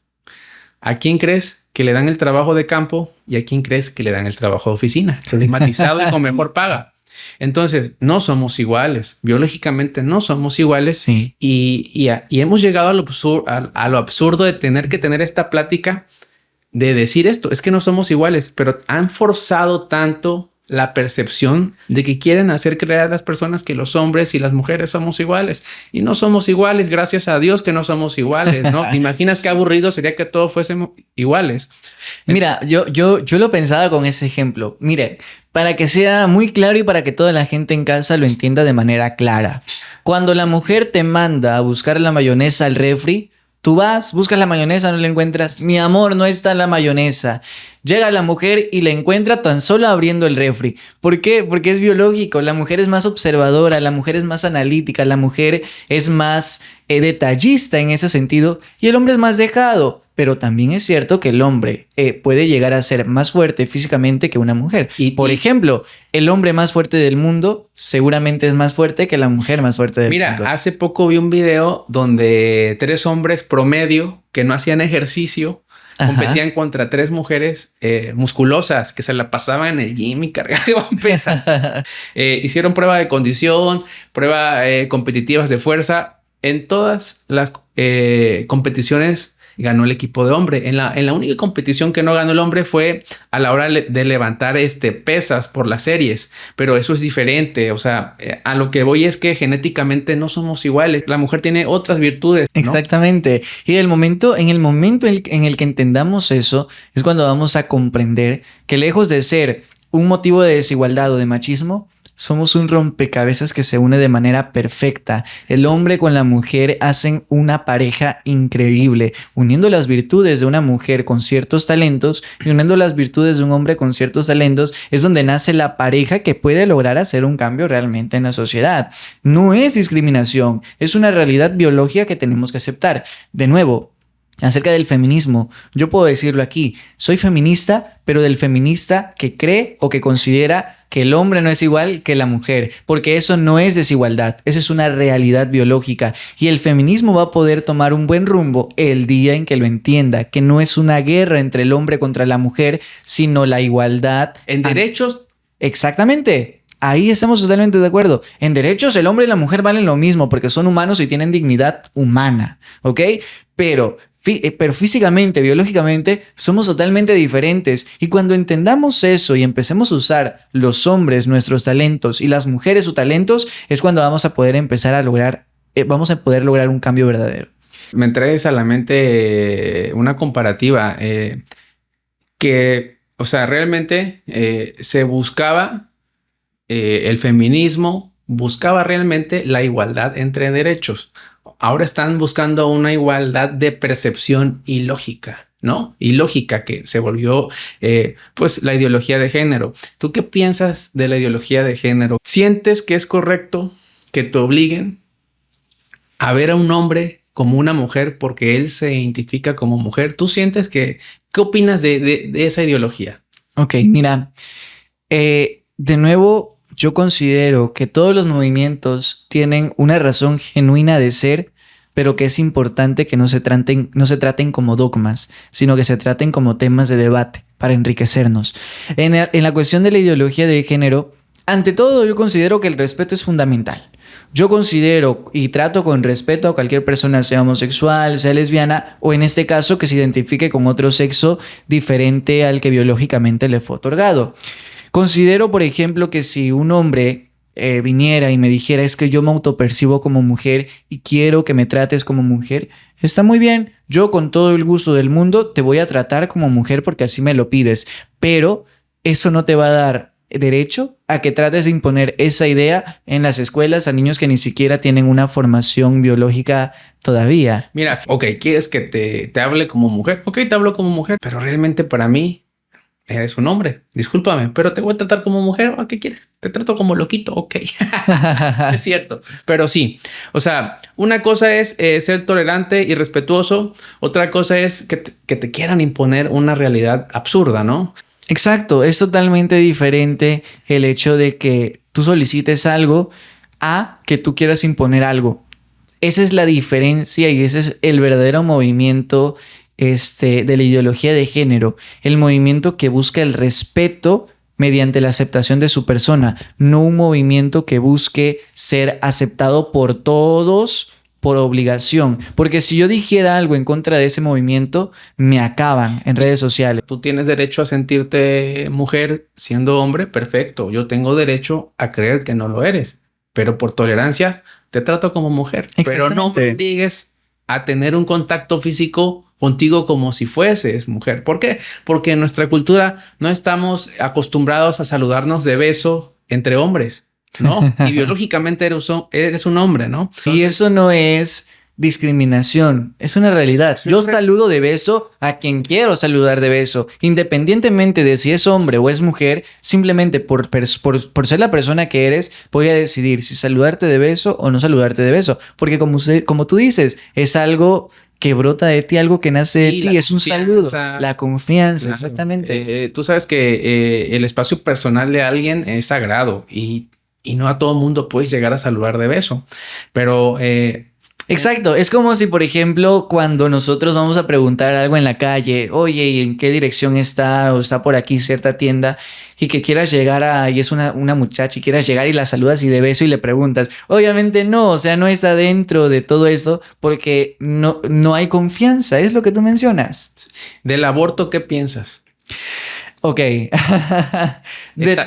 ¿A quién crees que le dan el trabajo de campo y a quién crees que le dan el trabajo de oficina? Climatizado y con mejor paga. Entonces, no somos iguales. Biológicamente no somos iguales. Sí. Y hemos llegado a lo absurdo de tener que tener esta plática de decir esto. Es que no somos iguales, pero han forzado tanto la percepción de que quieren hacer creer a las personas que los hombres y las mujeres somos iguales. Y no somos iguales, gracias a Dios que no somos iguales, ¿no? ¿Te imaginas qué aburrido sería que todos fuésemos iguales? Mira, yo lo pensaba con ese ejemplo. Mire, para que sea muy claro y para que toda la gente en casa lo entienda de manera clara. Cuando la mujer te manda a buscar la mayonesa al refri, tú vas, buscas la mayonesa, no la encuentras. Mi amor, no está la mayonesa. Llega la mujer y la encuentra tan solo abriendo el refri. ¿Por qué? Porque es biológico. La mujer es más observadora, la mujer es más analítica, la mujer es más detallista en ese sentido y el hombre es más dejado. Pero también es cierto que el hombre puede llegar a ser más fuerte físicamente que una mujer. Por ejemplo, el hombre más fuerte del mundo seguramente es más fuerte que la mujer más fuerte del mundo. Mira, hace poco vi un video donde 3 hombres promedio que no hacían ejercicio competían contra 3 mujeres musculosas que se la pasaban en el gym y cargaban pesas. Hicieron prueba de condición, prueba competitivas de fuerza. En todas las competiciones ganó el equipo de hombre. En la única competición que no ganó el hombre fue a la hora de levantar pesas por las series. Pero eso es diferente. O sea, a lo que voy es que genéticamente no somos iguales. La mujer tiene otras virtudes, ¿no? Exactamente. Y en el momento en el que entendamos eso, es cuando vamos a comprender que lejos de ser un motivo de desigualdad o de machismo, somos un rompecabezas que se une de manera perfecta. El hombre con la mujer hacen una pareja increíble, uniendo las virtudes de una mujer con ciertos talentos y uniendo las virtudes de un hombre con ciertos talentos, es donde nace la pareja que puede lograr hacer un cambio realmente en la sociedad. No es discriminación, es una realidad biológica que tenemos que aceptar. De nuevo, acerca del feminismo, yo puedo decirlo aquí, soy feminista, pero del feminista que cree o que considera que el hombre no es igual que la mujer, porque eso no es desigualdad, eso es una realidad biológica y el feminismo va a poder tomar un buen rumbo el día en que lo entienda, que no es una guerra entre el hombre contra la mujer, sino la igualdad en derechos. Exactamente. Ahí estamos totalmente de acuerdo. En derechos el hombre y la mujer valen lo mismo porque son humanos y tienen dignidad humana, ¿ok? Pero físicamente, biológicamente, somos totalmente diferentes. Y cuando entendamos eso y empecemos a usar los hombres nuestros talentos y las mujeres sus talentos, es cuando vamos a poder empezar a lograr, un cambio verdadero. Me traes a la mente una comparativa que, o sea, realmente se buscaba el feminismo, buscaba realmente la igualdad entre derechos. Ahora están buscando una igualdad de percepción ilógica, ¿no? Ilógica que se volvió, pues, la ideología de género. ¿Tú qué piensas de la ideología de género? ¿Sientes que es correcto que te obliguen a ver a un hombre como una mujer porque él se identifica como mujer? ¿Tú sientes que... ¿Qué opinas de esa ideología? Ok, mira, de nuevo... Yo considero que todos los movimientos tienen una razón genuina de ser, pero que es importante que no se traten como dogmas, sino que se traten como temas de debate para enriquecernos. En la cuestión de la ideología de género, ante todo yo considero que el respeto es fundamental. Yo considero y trato con respeto a cualquier persona, sea homosexual, sea lesbiana, o en este caso que se identifique con otro sexo diferente al que biológicamente le fue otorgado. Considero, por ejemplo, que si un hombre viniera y me dijera es que yo me autopercibo como mujer y quiero que me trates como mujer, está muy bien. Yo con todo el gusto del mundo te voy a tratar como mujer porque así me lo pides, pero eso no te va a dar derecho a que trates de imponer esa idea en las escuelas a niños que ni siquiera tienen una formación biológica todavía. Mira, ok, ¿quieres que te hable como mujer? Ok, te hablo como mujer, pero realmente para mí eres un hombre. Discúlpame, pero te voy a tratar como mujer. ¿O qué quieres? Te trato como loquito. Ok. Es cierto. Pero sí. O sea, una cosa es ser tolerante y respetuoso. Otra cosa es que te quieran imponer una realidad absurda, ¿no? Exacto. Es totalmente diferente el hecho de que tú solicites algo a que tú quieras imponer algo. Esa es la diferencia y ese es el verdadero movimiento de la ideología de género, el movimiento que busca el respeto mediante la aceptación de su persona, no un movimiento que busque ser aceptado por todos por obligación, porque si yo dijera algo en contra de ese movimiento, me acaban en redes sociales. Tú tienes derecho a sentirte mujer siendo hombre, perfecto. Yo tengo derecho a creer que no lo eres, pero por tolerancia te trato como mujer, pero no me obligues a tener un contacto físico contigo como si fueses mujer. ¿Por qué? Porque en nuestra cultura no estamos acostumbrados a saludarnos de beso entre hombres, ¿no? Y biológicamente eres un hombre, ¿no? Entonces, y eso no es discriminación, es una realidad. Yo saludo de beso a quien quiero saludar de beso, independientemente de si es hombre o es mujer. Simplemente por ser la persona que eres, voy a decidir si saludarte de beso o no saludarte de beso, porque como tú dices, es algo que brota de ti, algo que nace de ti, es un saludo, la confianza, claro. Exactamente. Tú sabes que el espacio personal de alguien es sagrado y no a todo mundo puedes llegar a saludar de beso, pero exacto, es como si, por ejemplo, cuando nosotros vamos a preguntar algo en la calle, oye, ¿y en qué dirección está? O está por aquí cierta tienda, y que quieras llegar y es una muchacha, y quieras llegar y la saludas y de beso y le preguntas. Obviamente no, o sea, no está dentro de todo esto porque no hay confianza, es lo que tú mencionas. ¿Del aborto qué piensas? Ok,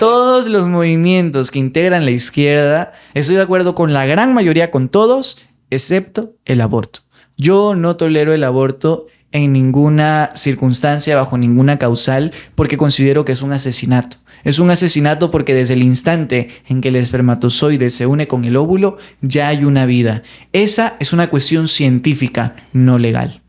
todos los movimientos que integran la izquierda, estoy de acuerdo con la gran mayoría, con todos, excepto el aborto. Yo no tolero el aborto en ninguna circunstancia, bajo ninguna causal, porque considero que es un asesinato. Es un asesinato porque desde el instante en que el espermatozoide se une con el óvulo, ya hay una vida. Esa es una cuestión científica, no legal.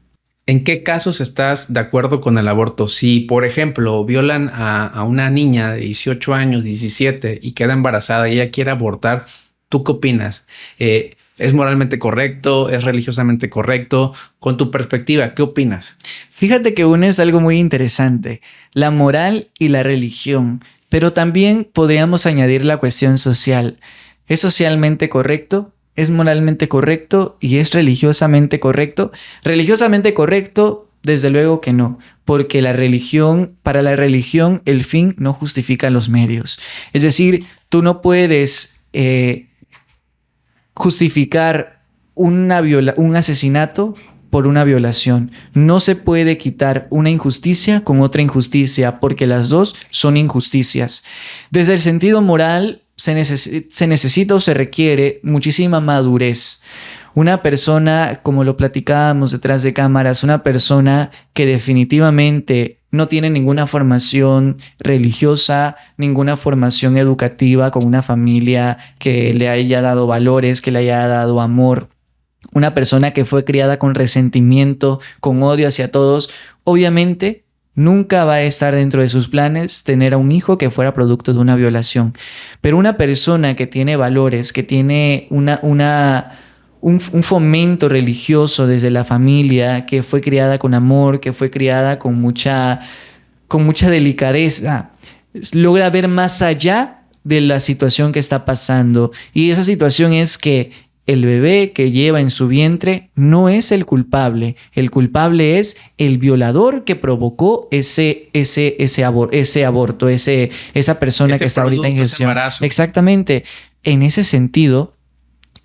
¿En qué casos estás de acuerdo con el aborto? Si, por ejemplo, violan a una niña de 18 años, 17 y queda embarazada y ella quiere abortar, ¿tú qué opinas? ¿Es moralmente correcto? ¿Es religiosamente correcto? Con tu perspectiva, ¿qué opinas? Fíjate que unes algo muy interesante, la moral y la religión, pero también podríamos añadir la cuestión social. ¿Es socialmente correcto? ¿Es moralmente correcto? ¿Y es religiosamente correcto? Religiosamente correcto, desde luego que no, porque para la religión, el fin no justifica los medios. Es decir, tú no puedes justificar un asesinato por una violación. No se puede quitar una injusticia con otra injusticia, porque las dos son injusticias. Desde el sentido moral, se necesita o se requiere muchísima madurez. Una persona, como lo platicábamos detrás de cámaras, una persona que definitivamente no tiene ninguna formación religiosa, ninguna formación educativa, con una familia que le haya dado valores, que le haya dado amor, una persona que fue criada con resentimiento, con odio hacia todos, obviamente nunca va a estar dentro de sus planes tener a un hijo que fuera producto de una violación. Pero una persona que tiene valores, que tiene un fomento religioso desde la familia, que fue criada con amor, que fue criada con mucha delicadeza, logra ver más allá de la situación que está pasando. Y esa situación es que el bebé que lleva en su vientre no es el culpable. El culpable es el violador que provocó ese aborto, esa persona que está ahorita en gestión. Exactamente. En ese sentido,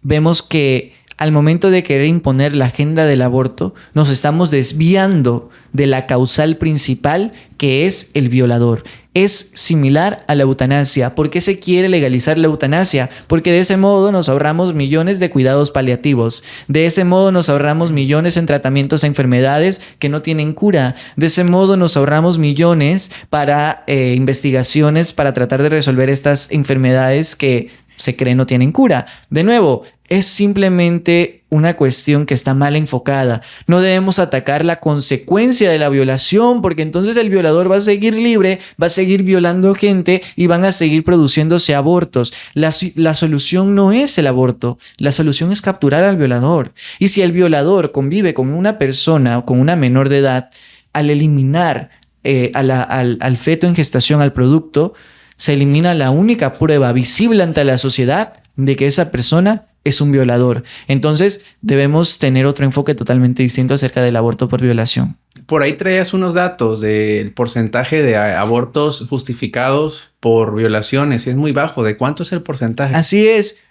vemos que al momento de querer imponer la agenda del aborto, nos estamos desviando de la causal principal, que es el violador. Es similar a la eutanasia. ¿Por qué se quiere legalizar la eutanasia? Porque de ese modo nos ahorramos millones de cuidados paliativos. De ese modo nos ahorramos millones en tratamientos a enfermedades que no tienen cura. De ese modo nos ahorramos millones para investigaciones para tratar de resolver estas enfermedades que se cree no tienen cura. De nuevo, es simplemente una cuestión que está mal enfocada. No debemos atacar la consecuencia de la violación, porque entonces el violador va a seguir libre, va a seguir violando gente y van a seguir produciéndose abortos. La solución no es el aborto, la solución es capturar al violador. Y si el violador convive con una persona o con una menor de edad, al eliminar al feto en gestación, al producto, se elimina la única prueba visible ante la sociedad de que esa persona es un violador. Entonces debemos tener otro enfoque totalmente distinto acerca del aborto por violación. Por ahí traías unos datos del porcentaje de abortos justificados por violaciones. Es muy bajo. ¿De cuánto es el porcentaje? Así es.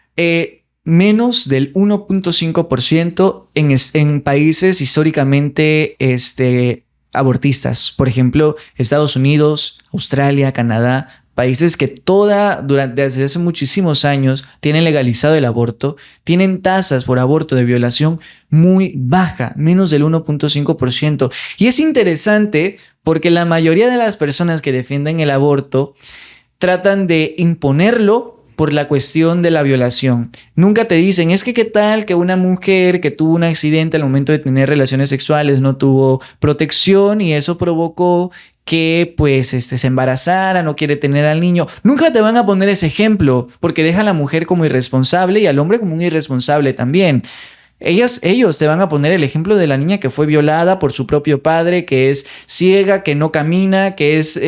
Menos del 1.5% en países históricamente abortistas. Por ejemplo, Estados Unidos, Australia, Canadá. Países que desde hace muchísimos años tienen legalizado el aborto, tienen tasas por aborto de violación muy baja, menos del 1.5%. Y es interesante porque la mayoría de las personas que defienden el aborto tratan de imponerlo por la cuestión de la violación. Nunca te dicen, es que qué tal que una mujer que tuvo un accidente al momento de tener relaciones sexuales no tuvo protección y eso provocó que pues se embarazara, no quiere tener al niño. Nunca te van a poner ese ejemplo porque deja a la mujer como irresponsable y al hombre como un irresponsable también. Ellos te van a poner el ejemplo de la niña que fue violada por su propio padre, que es ciega, que no camina, que es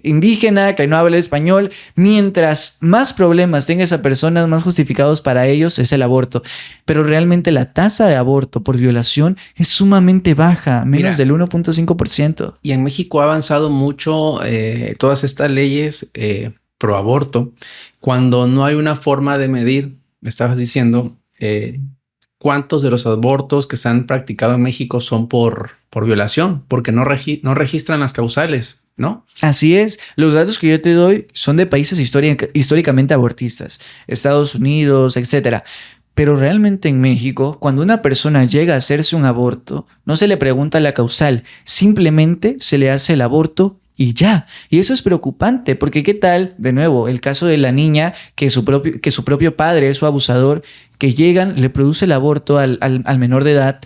indígena, que no habla español. Mientras más problemas tenga esa persona, más justificados para ellos es el aborto. Pero realmente la tasa de aborto por violación es sumamente baja, menos del 1.5%. Y en México ha avanzado mucho todas estas leyes pro aborto, cuando no hay una forma de medir, me estabas diciendo, cuántos de los abortos que se han practicado en México son por violación, porque no registran las causales, ¿no? Así es. Los datos que yo te doy son de países históricamente abortistas, Estados Unidos, etcétera. Pero realmente en México, cuando una persona llega a hacerse un aborto, no se le pregunta la causal, simplemente se le hace el aborto y ya. Y eso es preocupante, porque qué tal, de nuevo, el caso de la niña que su propio padre es su abusador, que llegan, le produce el aborto al menor de edad,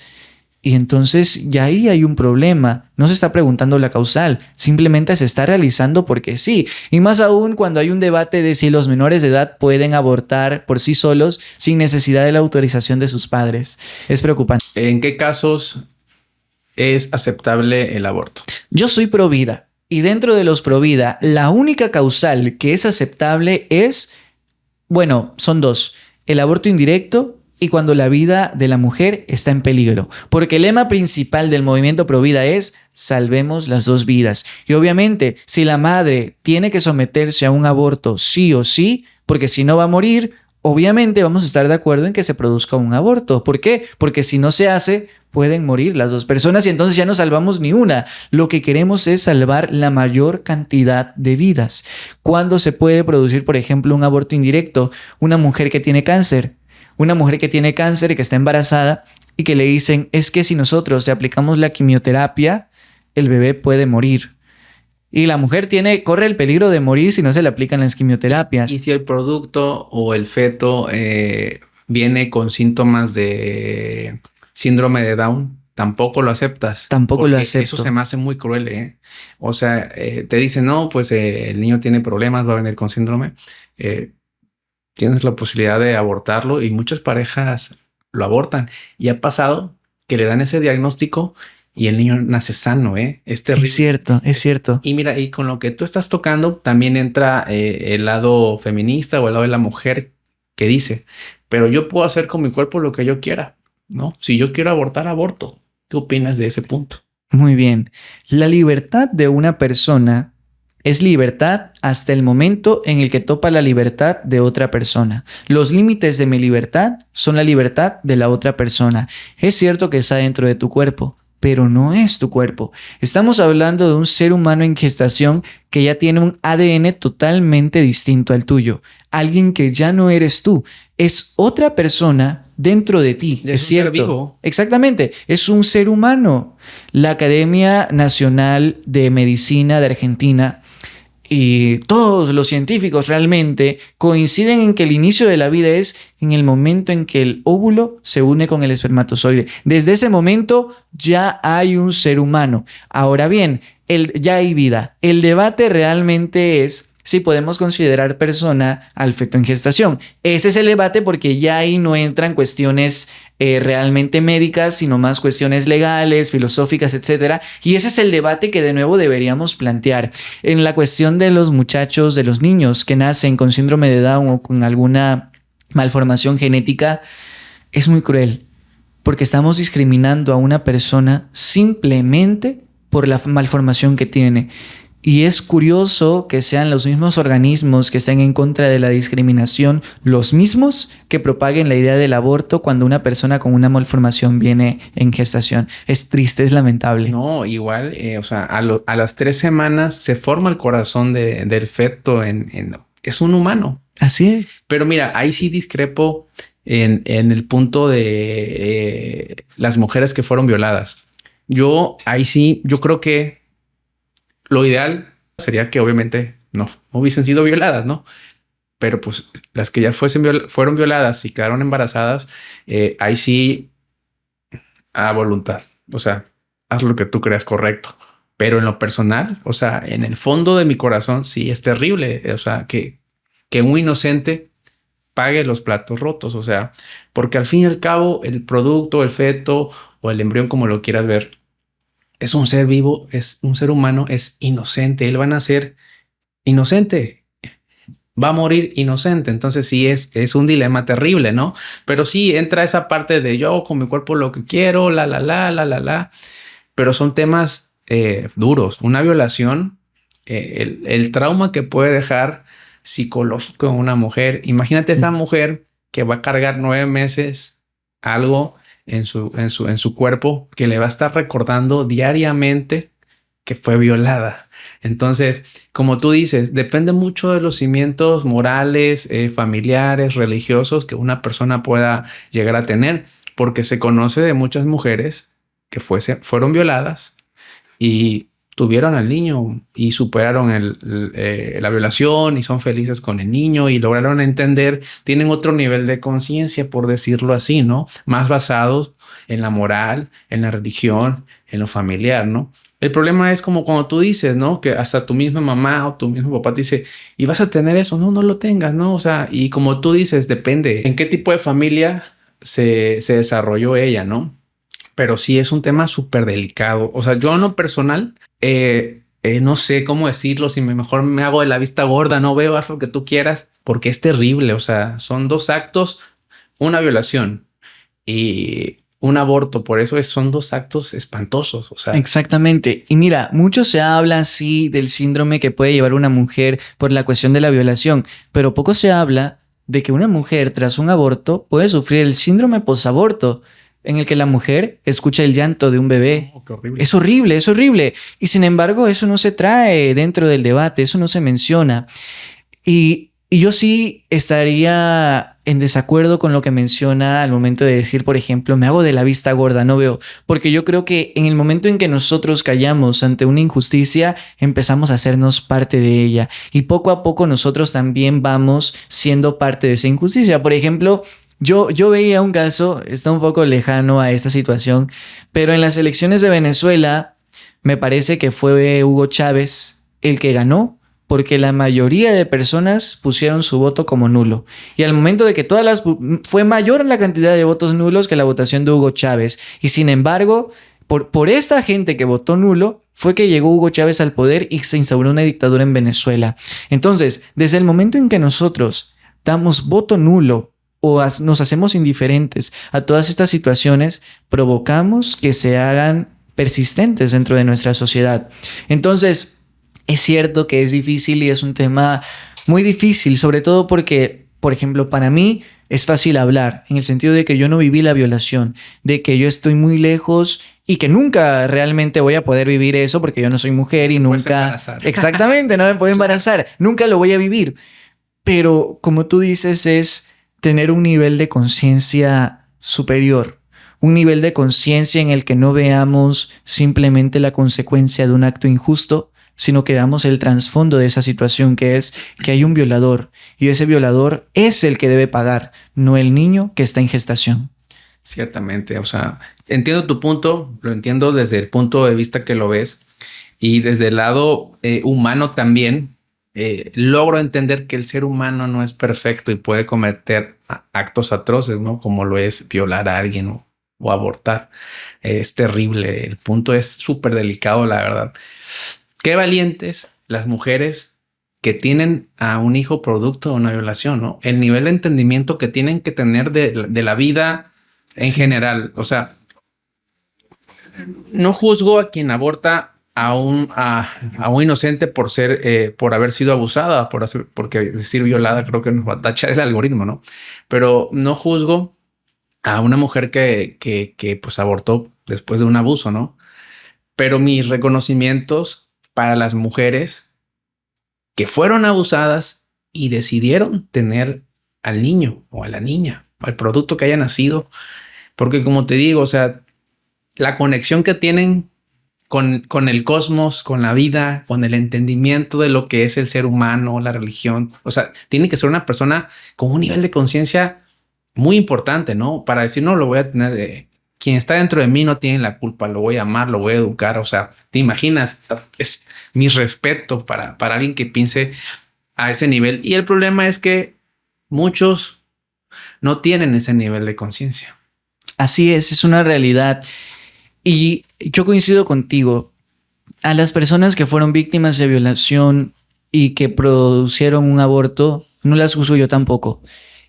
y entonces ya ahí hay un problema. No se está preguntando la causal, simplemente se está realizando porque sí. Y más aún cuando hay un debate de si los menores de edad pueden abortar por sí solos sin necesidad de la autorización de sus padres. Es preocupante. ¿En qué casos es aceptable el aborto? Yo soy pro vida. Y dentro de los pro vida, la única causal que es aceptable es, bueno, son dos: el aborto indirecto y cuando la vida de la mujer está en peligro. Porque el lema principal del movimiento pro vida es salvemos las dos vidas. Y obviamente, si la madre tiene que someterse a un aborto sí o sí, porque si no va a morir, obviamente vamos a estar de acuerdo en que se produzca un aborto. ¿Por qué? Porque si no se hace, pueden morir las dos personas y entonces ya no salvamos ni una. Lo que queremos es salvar la mayor cantidad de vidas. ¿Cuándo se puede producir, por ejemplo, un aborto indirecto? Una mujer que tiene cáncer. Una mujer que tiene cáncer y que está embarazada y que le dicen, es que si nosotros le aplicamos la quimioterapia, el bebé puede morir. Y la mujer corre el peligro de morir si no se le aplican las quimioterapias. Y si el producto o el feto viene con síntomas de síndrome de Down, tampoco lo aceptas. Tampoco lo acepto. Eso se me hace muy cruel, ¿eh? O sea, te dicen, no, pues el niño tiene problemas, va a venir con síndrome. Tienes la posibilidad de abortarlo y muchas parejas lo abortan. Y ha pasado que le dan ese diagnóstico y el niño nace sano, ¿eh? Es terrible. Es cierto, es cierto. Y mira, y con lo que tú estás tocando, también entra el lado feminista o el lado de la mujer que dice, pero yo puedo hacer con mi cuerpo lo que yo quiera, ¿no? Si yo quiero abortar, aborto. ¿Qué opinas de ese punto? Muy bien. La libertad de una persona es libertad hasta el momento en el que topa la libertad de otra persona. Los límites de mi libertad son la libertad de la otra persona. Es cierto que está dentro de tu cuerpo, pero no es tu cuerpo. Estamos hablando de un ser humano en gestación que ya tiene un ADN totalmente distinto al tuyo. Alguien que ya no eres tú. Es otra persona dentro de ti. Es cierto. Ser vivo. Exactamente. Es un ser humano. La Academia Nacional de Medicina de Argentina y todos los científicos realmente coinciden en que el inicio de la vida es en el momento en que el óvulo se une con el espermatozoide. Desde ese momento ya hay un ser humano. Ahora bien, ya hay vida. El debate realmente es si podemos considerar persona al feto en gestación. Ese es el debate porque ya ahí no entran cuestiones realmente médicas, sino más cuestiones legales, filosóficas, etc. Y ese es el debate que de nuevo deberíamos plantear. En la cuestión de los muchachos, de los niños que nacen con síndrome de Down o con alguna malformación genética, es muy cruel porque estamos discriminando a una persona simplemente por la malformación que tiene. Y es curioso que sean los mismos organismos que estén en contra de la discriminación, los mismos que propaguen la idea del aborto cuando una persona con una malformación viene en gestación. Es triste, es lamentable. No, igual, a las 3 semanas se forma el corazón del feto es un humano. Así es. Pero mira, ahí sí discrepo en el punto de las mujeres que fueron violadas. Yo creo que lo ideal sería que obviamente no hubiesen sido violadas, ¿no? Pero pues las que ya fueron violadas y quedaron embarazadas, ahí sí a voluntad. O sea, haz lo que tú creas correcto. Pero en lo personal, o sea, en el fondo de mi corazón sí es terrible. O sea, que un inocente pague los platos rotos. O sea, porque al fin y al cabo el producto, el feto o el embrión, como lo quieras ver, es un ser vivo, es un ser humano, es inocente. Él va a nacer inocente, va a morir inocente. Entonces sí es un dilema terrible, ¿no? Pero sí entra esa parte de yo con mi cuerpo lo que quiero, la. Pero son temas duros. Una violación, el trauma que puede dejar psicológico en una mujer. Imagínate esta mujer que va a cargar 9 meses algo en su cuerpo que le va a estar recordando diariamente que fue violada. Entonces, como tú dices, depende mucho de los cimientos morales, familiares, religiosos que una persona pueda llegar a tener, porque se conoce de muchas mujeres que fueron violadas y tuvieron al niño y superaron la violación y son felices con el niño y lograron entender, tienen otro nivel de conciencia, por decirlo así, ¿no? Más basados en la moral, en la religión, en lo familiar, ¿no? El problema es como cuando tú dices, ¿no? Que hasta tu misma mamá o tu mismo papá te dice, ¿y vas a tener eso? No lo tengas, ¿no? O sea, y como tú dices, depende en qué tipo de familia se desarrolló ella, ¿no? Pero sí es un tema súper delicado. O sea, yo en lo personal, no sé cómo decirlo, si mejor me hago de la vista gorda, no veo, haz lo que tú quieras, porque es terrible. O sea, son 2 actos, una violación y un aborto. Por eso son 2 actos espantosos. O sea, exactamente. Y mira, mucho se habla así del síndrome que puede llevar una mujer por la cuestión de la violación, pero poco se habla de que una mujer tras un aborto puede sufrir el síndrome posaborto, en el que la mujer escucha el llanto de un bebé. qué horrible. Es horrible, es horrible. Y sin embargo, eso no se trae dentro del debate, eso no se menciona. Y yo sí estaría en desacuerdo con lo que menciona al momento de decir, por ejemplo, me hago de la vista gorda, no veo. Porque yo creo que en el momento en que nosotros callamos ante una injusticia, empezamos a hacernos parte de ella. Y poco a poco nosotros también vamos siendo parte de esa injusticia. Por ejemplo, yo veía un caso, está un poco lejano a esta situación, pero en las elecciones de Venezuela me parece que fue Hugo Chávez el que ganó porque la mayoría de personas pusieron su voto como nulo. Y al momento de que fue mayor la cantidad de votos nulos que la votación de Hugo Chávez. Y sin embargo, por esta gente que votó nulo, fue que llegó Hugo Chávez al poder y se instauró una dictadura en Venezuela. Entonces, desde el momento en que nosotros damos voto nulo o nos hacemos indiferentes a todas estas situaciones, provocamos que se hagan persistentes dentro de nuestra sociedad. Entonces, Es cierto que es difícil y es un tema muy difícil, sobre todo porque, por ejemplo, para mí es fácil hablar, en el sentido de que yo no viví la violación, de que yo estoy muy lejos y que nunca realmente voy a poder vivir eso porque yo no soy mujer y Puedes nunca... embarazar. Exactamente, no me puedo embarazar, nunca lo voy a vivir. Pero como tú dices, es tener un nivel de conciencia superior, un nivel de conciencia en el que no veamos simplemente la consecuencia de un acto injusto, sino que veamos el trasfondo de esa situación, que es que hay un violador y ese violador es el que debe pagar, no el niño que está en gestación. Ciertamente, o sea, entiendo tu punto, lo entiendo desde el punto de vista que lo ves y desde el lado humano también. Logro entender que el ser humano no es perfecto y puede cometer actos atroces, ¿no? Como lo es violar a alguien o abortar. Es terrible, el punto es súper delicado, la verdad. Qué valientes las mujeres que tienen a un hijo producto de una violación, ¿no? El nivel de entendimiento que tienen que tener de la vida en general. O sea, no juzgo a quien aborta a un inocente por ser, por haber sido abusada, porque decir violada creo que nos va a tachar el algoritmo, ¿no? Pero no juzgo a una mujer que pues abortó después de un abuso, ¿no? Pero mis reconocimientos para las mujeres que fueron abusadas y decidieron tener al niño o a la niña, al producto que haya nacido, porque como te digo, o sea, la conexión que tienen con el cosmos, con la vida, con el entendimiento de lo que es el ser humano, la religión. O sea, tiene que ser una persona con un nivel de conciencia muy importante, ¿no? Para decir, no, lo voy a tener, quien está dentro de mí no tiene la culpa, lo voy a amar, lo voy a educar. O sea, te imaginas, es mi respeto para alguien que piense a ese nivel. Y el problema es que muchos no tienen ese nivel de conciencia. Así es una realidad. Y yo coincido contigo. A las personas que fueron víctimas de violación y que producieron un aborto, no las juzgo yo tampoco.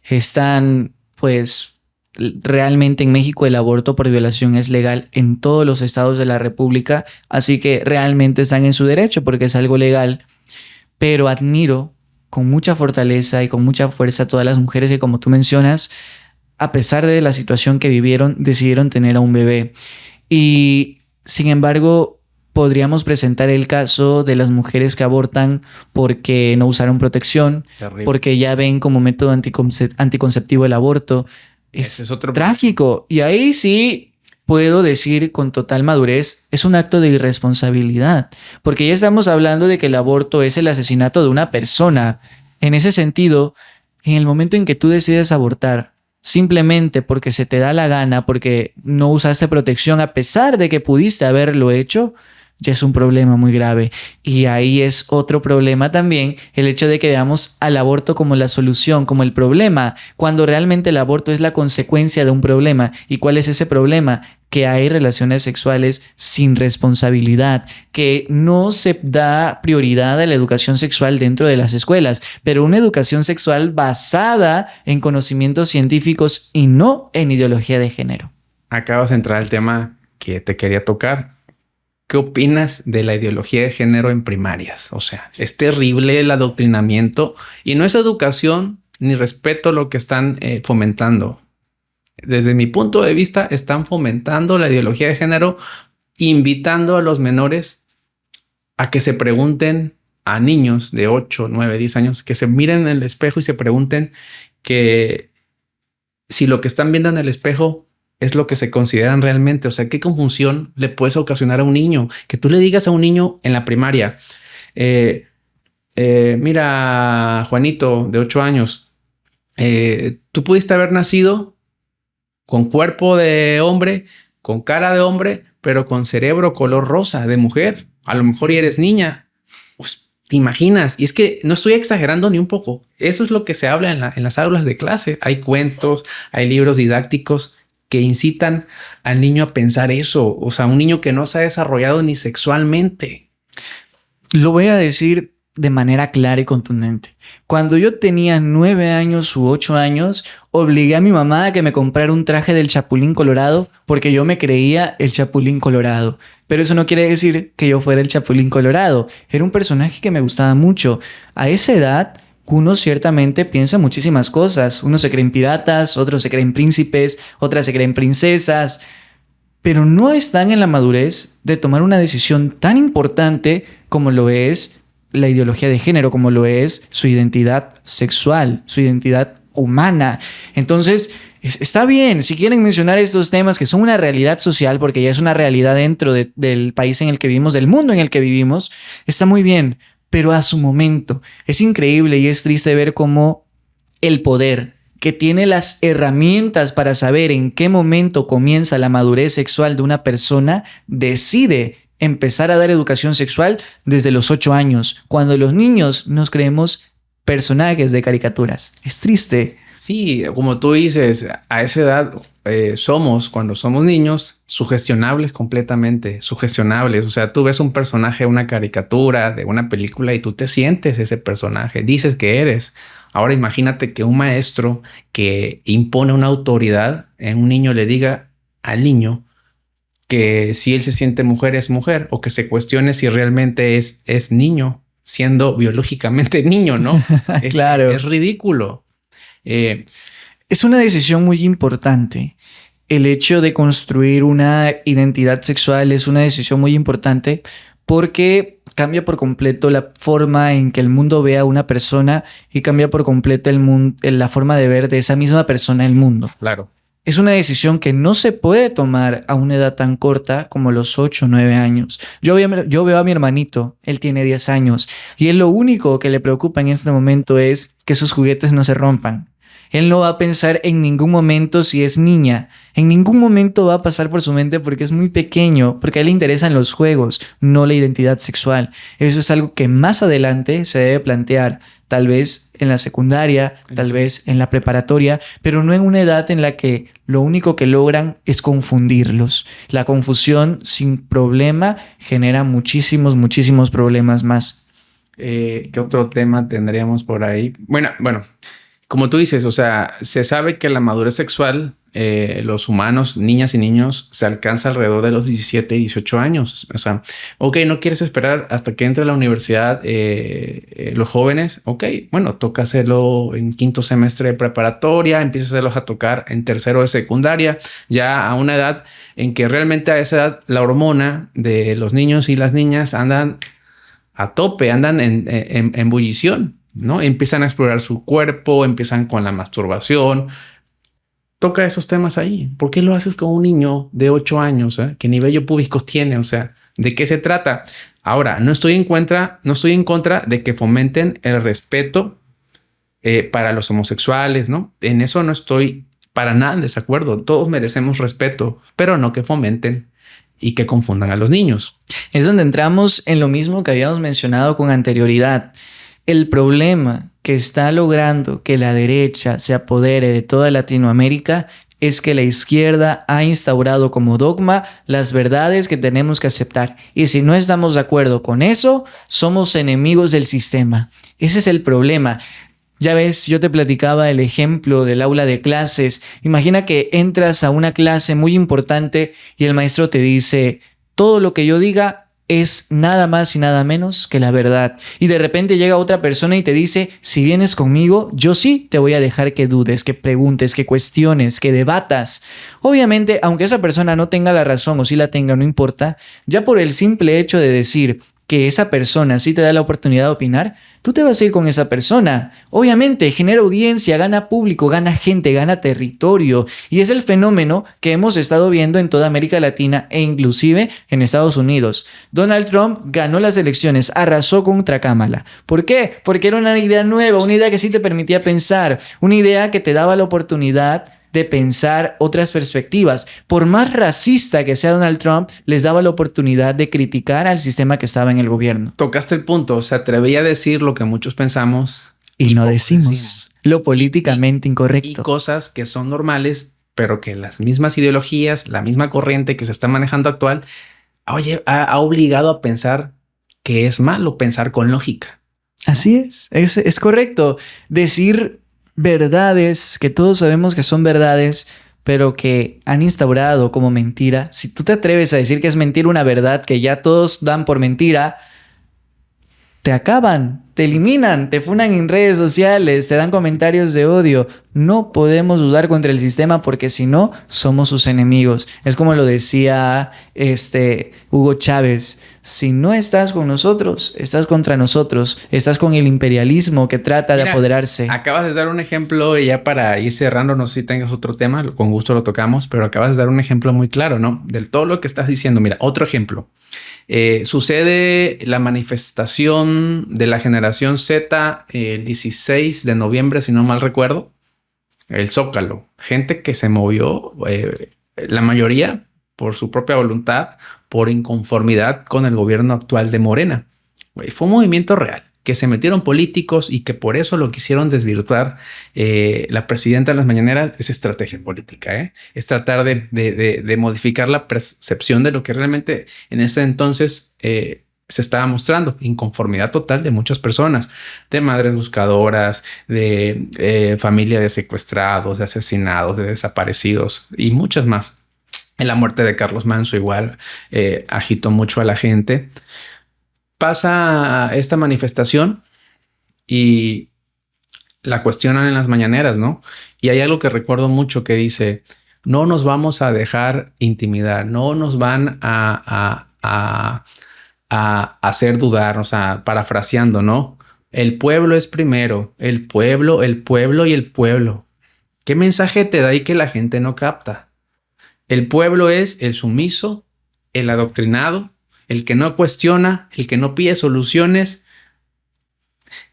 Están, pues, realmente en México el aborto por violación es legal en todos los estados de la República, así que realmente están en su derecho porque es algo legal. Pero admiro con mucha fortaleza y con mucha fuerza a todas las mujeres que, como tú mencionas, a pesar de la situación que vivieron, decidieron tener a un bebé. Y sin embargo, podríamos presentar el caso de las mujeres que abortan porque no usaron protección, Terrible. porque ya ven como método anticonceptivo el aborto. Ese es otro trágico. Y ahí sí puedo decir con total madurez, es un acto de irresponsabilidad, porque ya estamos hablando de que el aborto es el asesinato de una persona. En ese sentido, en el momento en que tú decides abortar, simplemente porque se te da la gana, porque no usaste protección a pesar de que pudiste haberlo hecho, ya es un problema muy grave. Y ahí es otro problema también, el hecho de que veamos al aborto como la solución, como el problema, cuando realmente el aborto es la consecuencia de un problema. ¿Y cuál es ese problema? Que hay relaciones sexuales sin responsabilidad, que no se da prioridad a la educación sexual dentro de las escuelas, pero una educación sexual basada en conocimientos científicos y no en ideología de género. Acabas de entrar al tema que te quería tocar. ¿Qué opinas de la ideología de género en primarias? O sea, es terrible el adoctrinamiento y no es educación ni respeto lo que están fomentando. Desde mi punto de vista, están fomentando la ideología de género, invitando a los menores a que se pregunten, a niños de 8, 9, 10 años, que se miren en el espejo y se pregunten que si lo que están viendo en el espejo es lo que se consideran realmente. O sea, ¿qué confusión le puedes ocasionar a un niño? Que tú le digas a un niño en la primaria, mira, Juanito, de 8 años, tú pudiste haber nacido con cuerpo de hombre, con cara de hombre, pero con cerebro color rosa de mujer. A lo mejor y eres niña. Pues, ¿te imaginas? Y es que no estoy exagerando ni un poco. Eso es lo que se habla en las aulas de clase. Hay cuentos, hay libros didácticos que incitan al niño a pensar eso. O sea, un niño que no se ha desarrollado ni sexualmente. Lo voy a decir de manera clara y contundente. Cuando yo tenía 9 años u 8 años, obligué a mi mamá a que me comprara un traje del Chapulín Colorado porque yo me creía el Chapulín Colorado. Pero eso no quiere decir que yo fuera el Chapulín Colorado. Era un personaje que me gustaba mucho. A esa edad, uno ciertamente piensa muchísimas cosas. Unos se creen piratas, otros se creen príncipes, otras se creen princesas, pero no están en la madurez de tomar una decisión tan importante como lo es la ideología de género, como lo es su identidad sexual, su identidad humana. Entonces, está bien, si quieren mencionar estos temas que son una realidad social, porque ya es una realidad dentro del país en el que vivimos, del mundo en el que vivimos, está muy bien, pero a su momento. Es increíble y es triste ver cómo el poder, que tiene las herramientas para saber en qué momento comienza la madurez sexual de una persona, decide empezar a dar educación sexual desde los 8 años, cuando los niños nos creemos personajes de caricaturas. Es triste. Sí, como tú dices, a esa edad cuando somos niños, sugestionables completamente, sugestionables. O sea, tú ves un personaje, una caricatura de una película y tú te sientes ese personaje, dices que eres. Ahora imagínate que un maestro que impone una autoridad en un niño le diga al niño que si él se siente mujer es mujer, o que se cuestione si realmente es niño, siendo biológicamente niño, ¿no? Claro. Es ridículo. Es una decisión muy importante. El hecho de construir una identidad sexual es una decisión muy importante porque cambia por completo la forma en que el mundo ve a una persona y cambia por completo la forma de ver de esa misma persona el mundo. Claro. Es una decisión que no se puede tomar a una edad tan corta como los 8 o 9 años. Yo veo a mi hermanito, él tiene 10 años, y él lo único que le preocupa en este momento es que sus juguetes no se rompan. Él no va a pensar en ningún momento si es niña. En ningún momento va a pasar por su mente porque es muy pequeño, porque a él le interesan los juegos, no la identidad sexual. Eso es algo que más adelante se debe plantear, tal vez en la secundaria, tal vez en la preparatoria, pero no en una edad en la que lo único que logran es confundirlos. La confusión sin problema genera muchísimos problemas más. ¿Qué otro tema tendríamos por ahí? Bueno, como tú dices, o sea, se sabe que la madurez sexual, los humanos, niñas y niños, se alcanza alrededor de los 17 y 18 años. O sea, ok, no quieres esperar hasta que entre a la universidad los jóvenes. Ok, bueno, toca hacerlo en 5º semestre de preparatoria, empieza a hacerlos a tocar en 3º de secundaria, ya a una edad en que realmente a esa edad la hormona de los niños y las niñas andan a tope, andan en ebullición, ¿no? Empiezan a explorar su cuerpo, empiezan con la masturbación. Toca esos temas ahí. ¿Por qué lo haces con un niño de 8 años? ¿Qué ni vello púbico tiene? O sea, ¿de qué se trata? Ahora, no estoy en contra de que fomenten el respeto para los homosexuales, ¿no? En eso no estoy para nada en desacuerdo. Todos merecemos respeto, pero no que fomenten y que confundan a los niños. Es donde entramos en lo mismo que habíamos mencionado con anterioridad. El problema que está logrando que la derecha se apodere de toda Latinoamérica es que la izquierda ha instaurado como dogma las verdades que tenemos que aceptar. Y si no estamos de acuerdo con eso, somos enemigos del sistema. Ese es el problema. Ya ves, yo te platicaba el ejemplo del aula de clases. Imagina que entras a una clase muy importante y el maestro te dice: todo lo que yo diga es nada más y nada menos que la verdad. Y de repente llega otra persona y te dice: si vienes conmigo, yo sí te voy a dejar que dudes, que preguntes, que cuestiones, que debatas. Obviamente, aunque esa persona no tenga la razón o si la tenga, no importa. Ya por el simple hecho de decir que esa persona sí te da la oportunidad de opinar, tú te vas a ir con esa persona. Obviamente, genera audiencia, gana público, gana gente, gana territorio. Y es el fenómeno que hemos estado viendo en toda América Latina e inclusive en Estados Unidos. Donald Trump ganó las elecciones, arrasó contra Kamala. ¿Por qué? Porque era una idea nueva, una idea que sí te permitía pensar, una idea que te daba la oportunidad de pensar otras perspectivas. Por más racista que sea Donald Trump, les daba la oportunidad de criticar al sistema que estaba en el gobierno. Tocaste el punto, se atrevía a decir lo que muchos pensamos y no decimos lo políticamente incorrecto. Y cosas que son normales, pero que las mismas ideologías, la misma corriente que se está manejando actual, ha obligado a pensar que es malo pensar con lógica. Así es correcto. Decir verdades que todos sabemos que son verdades, pero que han instaurado como mentira. Si tú te atreves a decir que es mentira una verdad que ya todos dan por mentira, te acaban, te eliminan, te funan en redes sociales, te dan comentarios de odio. No podemos dudar contra el sistema porque si no, somos sus enemigos. Es como lo decía Hugo Chávez. Si no estás con nosotros, estás contra nosotros. Estás con el imperialismo que trata de apoderarse. Acabas de dar un ejemplo y ya para ir cerrando, no sé si tengas otro tema, con gusto lo tocamos, pero acabas de dar un ejemplo muy claro, ¿no? Del todo lo que estás diciendo. Mira, otro ejemplo. Sucede la manifestación de la generación Z el 16 de noviembre, si no mal recuerdo, el Zócalo. Gente que se movió, la mayoría por su propia voluntad, por inconformidad con el gobierno actual de Morena. Fue un movimiento real, que se metieron políticos y que por eso lo quisieron desvirtuar. La presidenta en las mañaneras es estrategia política, es tratar de modificar la percepción de lo que realmente en ese entonces se estaba mostrando. Inconformidad total de muchas personas, de madres buscadoras, de familia de secuestrados, de asesinados, de desaparecidos y muchas más. En la muerte de Carlos Manso igual agitó mucho a la gente. Pasa esta manifestación y la cuestionan en las mañaneras, ¿no? Y hay algo que recuerdo mucho que dice, no nos vamos a dejar intimidar, no nos van a hacer dudar, o sea, parafraseando, ¿no? El pueblo es primero, el pueblo y el pueblo. ¿Qué mensaje te da ahí que la gente no capta? El pueblo es el sumiso, el adoctrinado, el que no cuestiona, el que no pide soluciones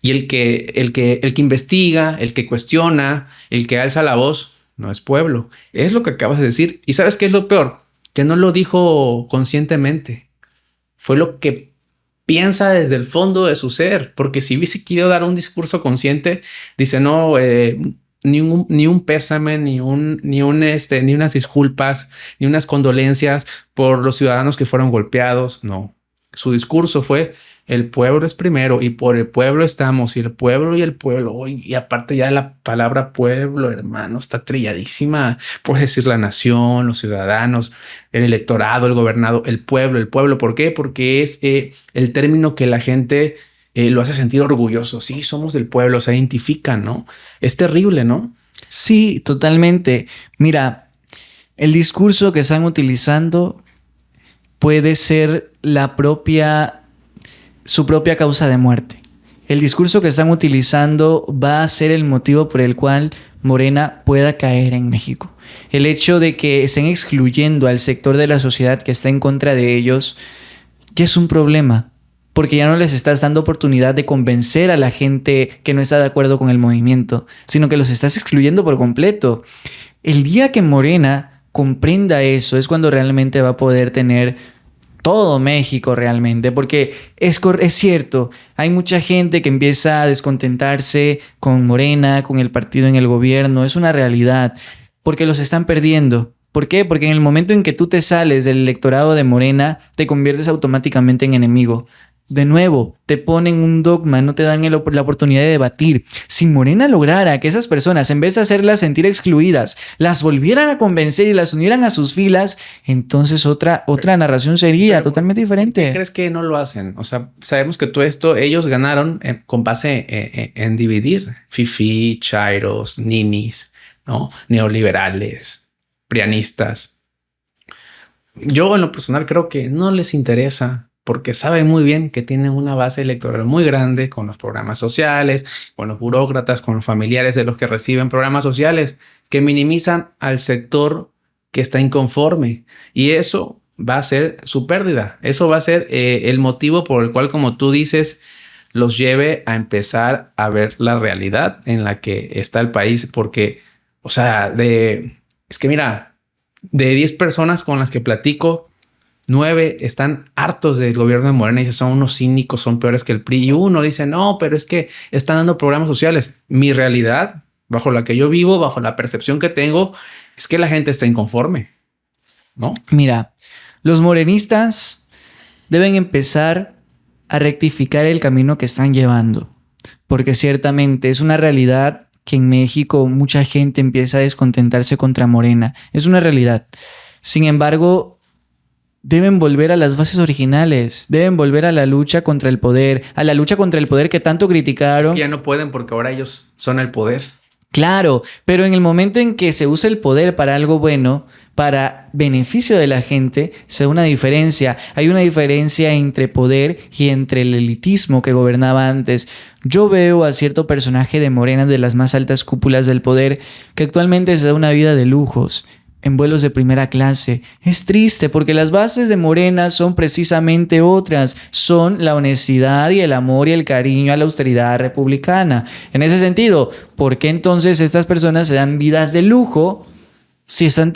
y el que investiga, el que cuestiona, el que alza la voz, no es pueblo. Es lo que acabas de decir. ¿Y sabes qué es lo peor? Que no lo dijo conscientemente. Fue lo que piensa desde el fondo de su ser. Porque si hubiese querido dar un discurso consciente, dice, no, ni un pésame, ni unas disculpas, ni unas condolencias por los ciudadanos que fueron golpeados. No, su discurso fue el pueblo es primero y por el pueblo estamos y el pueblo. Y aparte ya la palabra pueblo, hermano, está trilladísima. Puedes decir la nación, los ciudadanos, el electorado, el gobernado, el pueblo. ¿Por qué? Porque es el término que la gente lo hace sentir orgulloso. Sí, somos del pueblo, se identifican, ¿no? Es terrible, ¿no? Sí, totalmente. Mira, el discurso que están utilizando puede ser su propia causa de muerte. El discurso que están utilizando va a ser el motivo por el cual Morena pueda caer en México. El hecho de que estén excluyendo al sector de la sociedad que está en contra de ellos ya es un problema. Porque ya no les estás dando oportunidad de convencer a la gente que no está de acuerdo con el movimiento, sino que los estás excluyendo por completo. El día que Morena comprenda eso es cuando realmente va a poder tener todo México realmente, porque es cierto, hay mucha gente que empieza a descontentarse con Morena, con el partido en el gobierno, es una realidad, porque los están perdiendo. ¿Por qué? Porque en el momento en que tú te sales del electorado de Morena, te conviertes automáticamente en enemigo. De nuevo, te ponen un dogma, no te dan la oportunidad de debatir. Si Morena lograra que esas personas, en vez de hacerlas sentir excluidas, las volvieran a convencer y las unieran a sus filas, entonces otra narración sería totalmente diferente. ¿Por qué crees que no lo hacen? O sea, sabemos que todo esto, ellos ganaron con base en dividir. Fifí, chairos, ninis, ¿no? Neoliberales, prianistas. Yo en lo personal creo que no les interesa. Porque saben muy bien que tienen una base electoral muy grande con los programas sociales, con los burócratas, con los familiares de los que reciben programas sociales, que minimizan al sector que está inconforme. Y eso va a ser su pérdida. Eso va a ser el motivo por el cual, como tú dices, los lleve a empezar a ver la realidad en la que está el país. Porque, o sea, es que mira, de 10 personas con las que platico, 9 están hartos del gobierno de Morena y son unos cínicos, son peores que el PRI. Y uno dice, no, pero es que están dando programas sociales. Mi realidad, bajo la que yo vivo, bajo la percepción que tengo, es que la gente está inconforme, ¿no? Mira, los morenistas deben empezar a rectificar el camino que están llevando. porque ciertamente es una realidad que en México mucha gente empieza a descontentarse contra Morena. Es una realidad. Sin embargo, deben volver a las bases originales, deben volver a la lucha contra el poder, que tanto criticaron. Es que ya no pueden porque ahora ellos son el poder. Claro, pero en el momento en que se usa el poder para algo bueno, para beneficio de la gente, se da una diferencia. Hay una diferencia entre poder y entre el elitismo que gobernaba antes. Yo veo a cierto personaje de Morena de las más altas cúpulas del poder que actualmente se da una vida de lujos, en vuelos de primera clase. Es triste porque las bases de Morena son precisamente otras. Son la honestidad y el amor y el cariño a la austeridad republicana. En ese sentido, ¿por qué entonces estas personas se dan vidas de lujo si están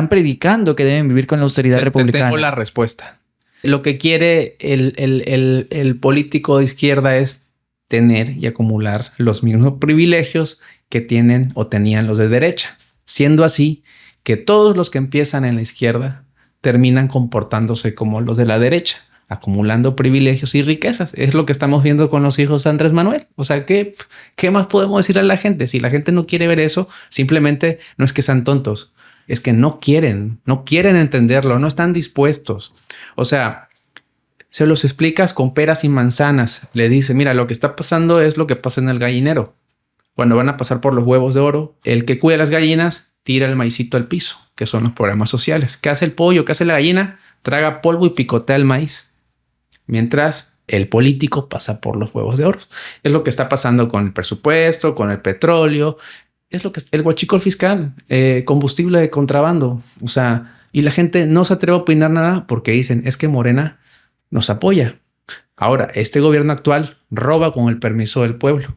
predicando que deben vivir con la austeridad republicana? Tengo la respuesta. Lo que quiere el político de izquierda es tener y acumular los mismos privilegios que tienen o tenían los de derecha. Siendo así, que todos los que empiezan en la izquierda terminan comportándose como los de la derecha, acumulando privilegios y riquezas. Es lo que estamos viendo con los hijos de Andrés Manuel. O sea, ¿qué más podemos decir a la gente? Si la gente no quiere ver eso, simplemente no es que sean tontos, es que no quieren entenderlo, no están dispuestos. O sea, se los explicas con peras y manzanas. Le dice, mira, lo que está pasando es lo que pasa en el gallinero. Cuando van a pasar por los huevos de oro, el que cuida las gallinas tira el maicito al piso, que son los programas sociales. ¿Qué hace el pollo? ¿Qué hace la gallina? Traga polvo y picotea el maíz. Mientras el político pasa por los huevos de oro. Es lo que está pasando con el presupuesto, con el petróleo. Es lo que el huachicol fiscal, combustible de contrabando. O sea, y la gente no se atreve a opinar nada porque dicen, es que Morena nos apoya. Ahora, este gobierno actual roba con el permiso del pueblo.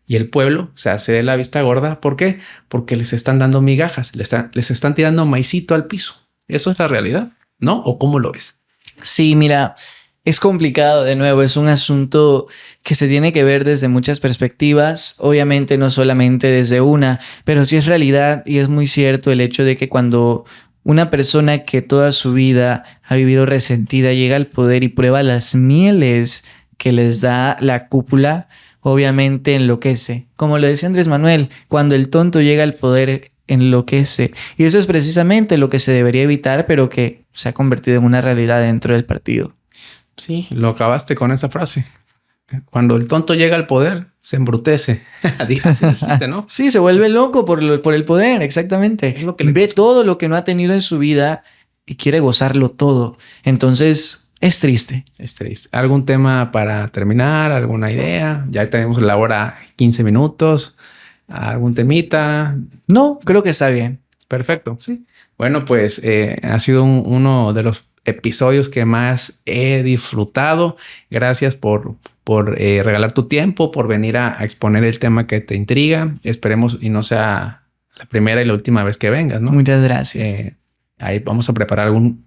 Y el pueblo se hace de la vista gorda. ¿Por qué? Porque les están dando migajas. Les están tirando maicito al piso. Eso es la realidad, ¿no? ¿O cómo lo ves? Sí, mira, es complicado de nuevo. Es un asunto que se tiene que ver desde muchas perspectivas. Obviamente no solamente desde una, pero sí es realidad y es muy cierto el hecho de que cuando una persona que toda su vida ha vivido resentida llega al poder y prueba las mieles que les da la cúpula, obviamente enloquece. Como lo decía Andrés Manuel, cuando el tonto llega al poder, enloquece. Y eso es precisamente lo que se debería evitar, pero que se ha convertido en una realidad dentro del partido. Sí, lo acabaste con esa frase. Cuando el tonto llega al poder, se embrutece. Así dijiste, ¿no? Sí, se vuelve loco por el poder, exactamente. Es lo que ve todo lo que no ha tenido en su vida y quiere gozarlo todo. Entonces, es triste. Es triste. ¿Algún tema para terminar? ¿Alguna idea? Ya tenemos la hora 15 minutos. ¿Algún temita? No, creo que está bien. Perfecto. Sí. Bueno, pues ha sido uno de los episodios que más he disfrutado. Gracias por regalar tu tiempo, por venir a exponer el tema que te intriga. Esperemos y no sea la primera y la última vez que vengas, ¿no? Muchas gracias. Ahí vamos a preparar algún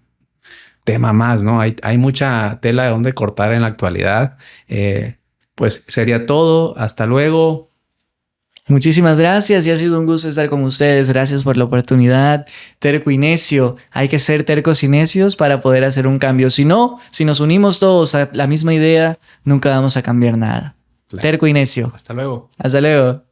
tema más, ¿no? Hay mucha tela de donde cortar en la actualidad. Pues sería todo. Hasta luego. Muchísimas gracias y ha sido un gusto estar con ustedes. Gracias por la oportunidad. Terco y necio. Hay que ser tercos y necios para poder hacer un cambio. Si no, si nos unimos todos a la misma idea, nunca vamos a cambiar nada. Claro. Terco y necio. Hasta luego. Hasta luego.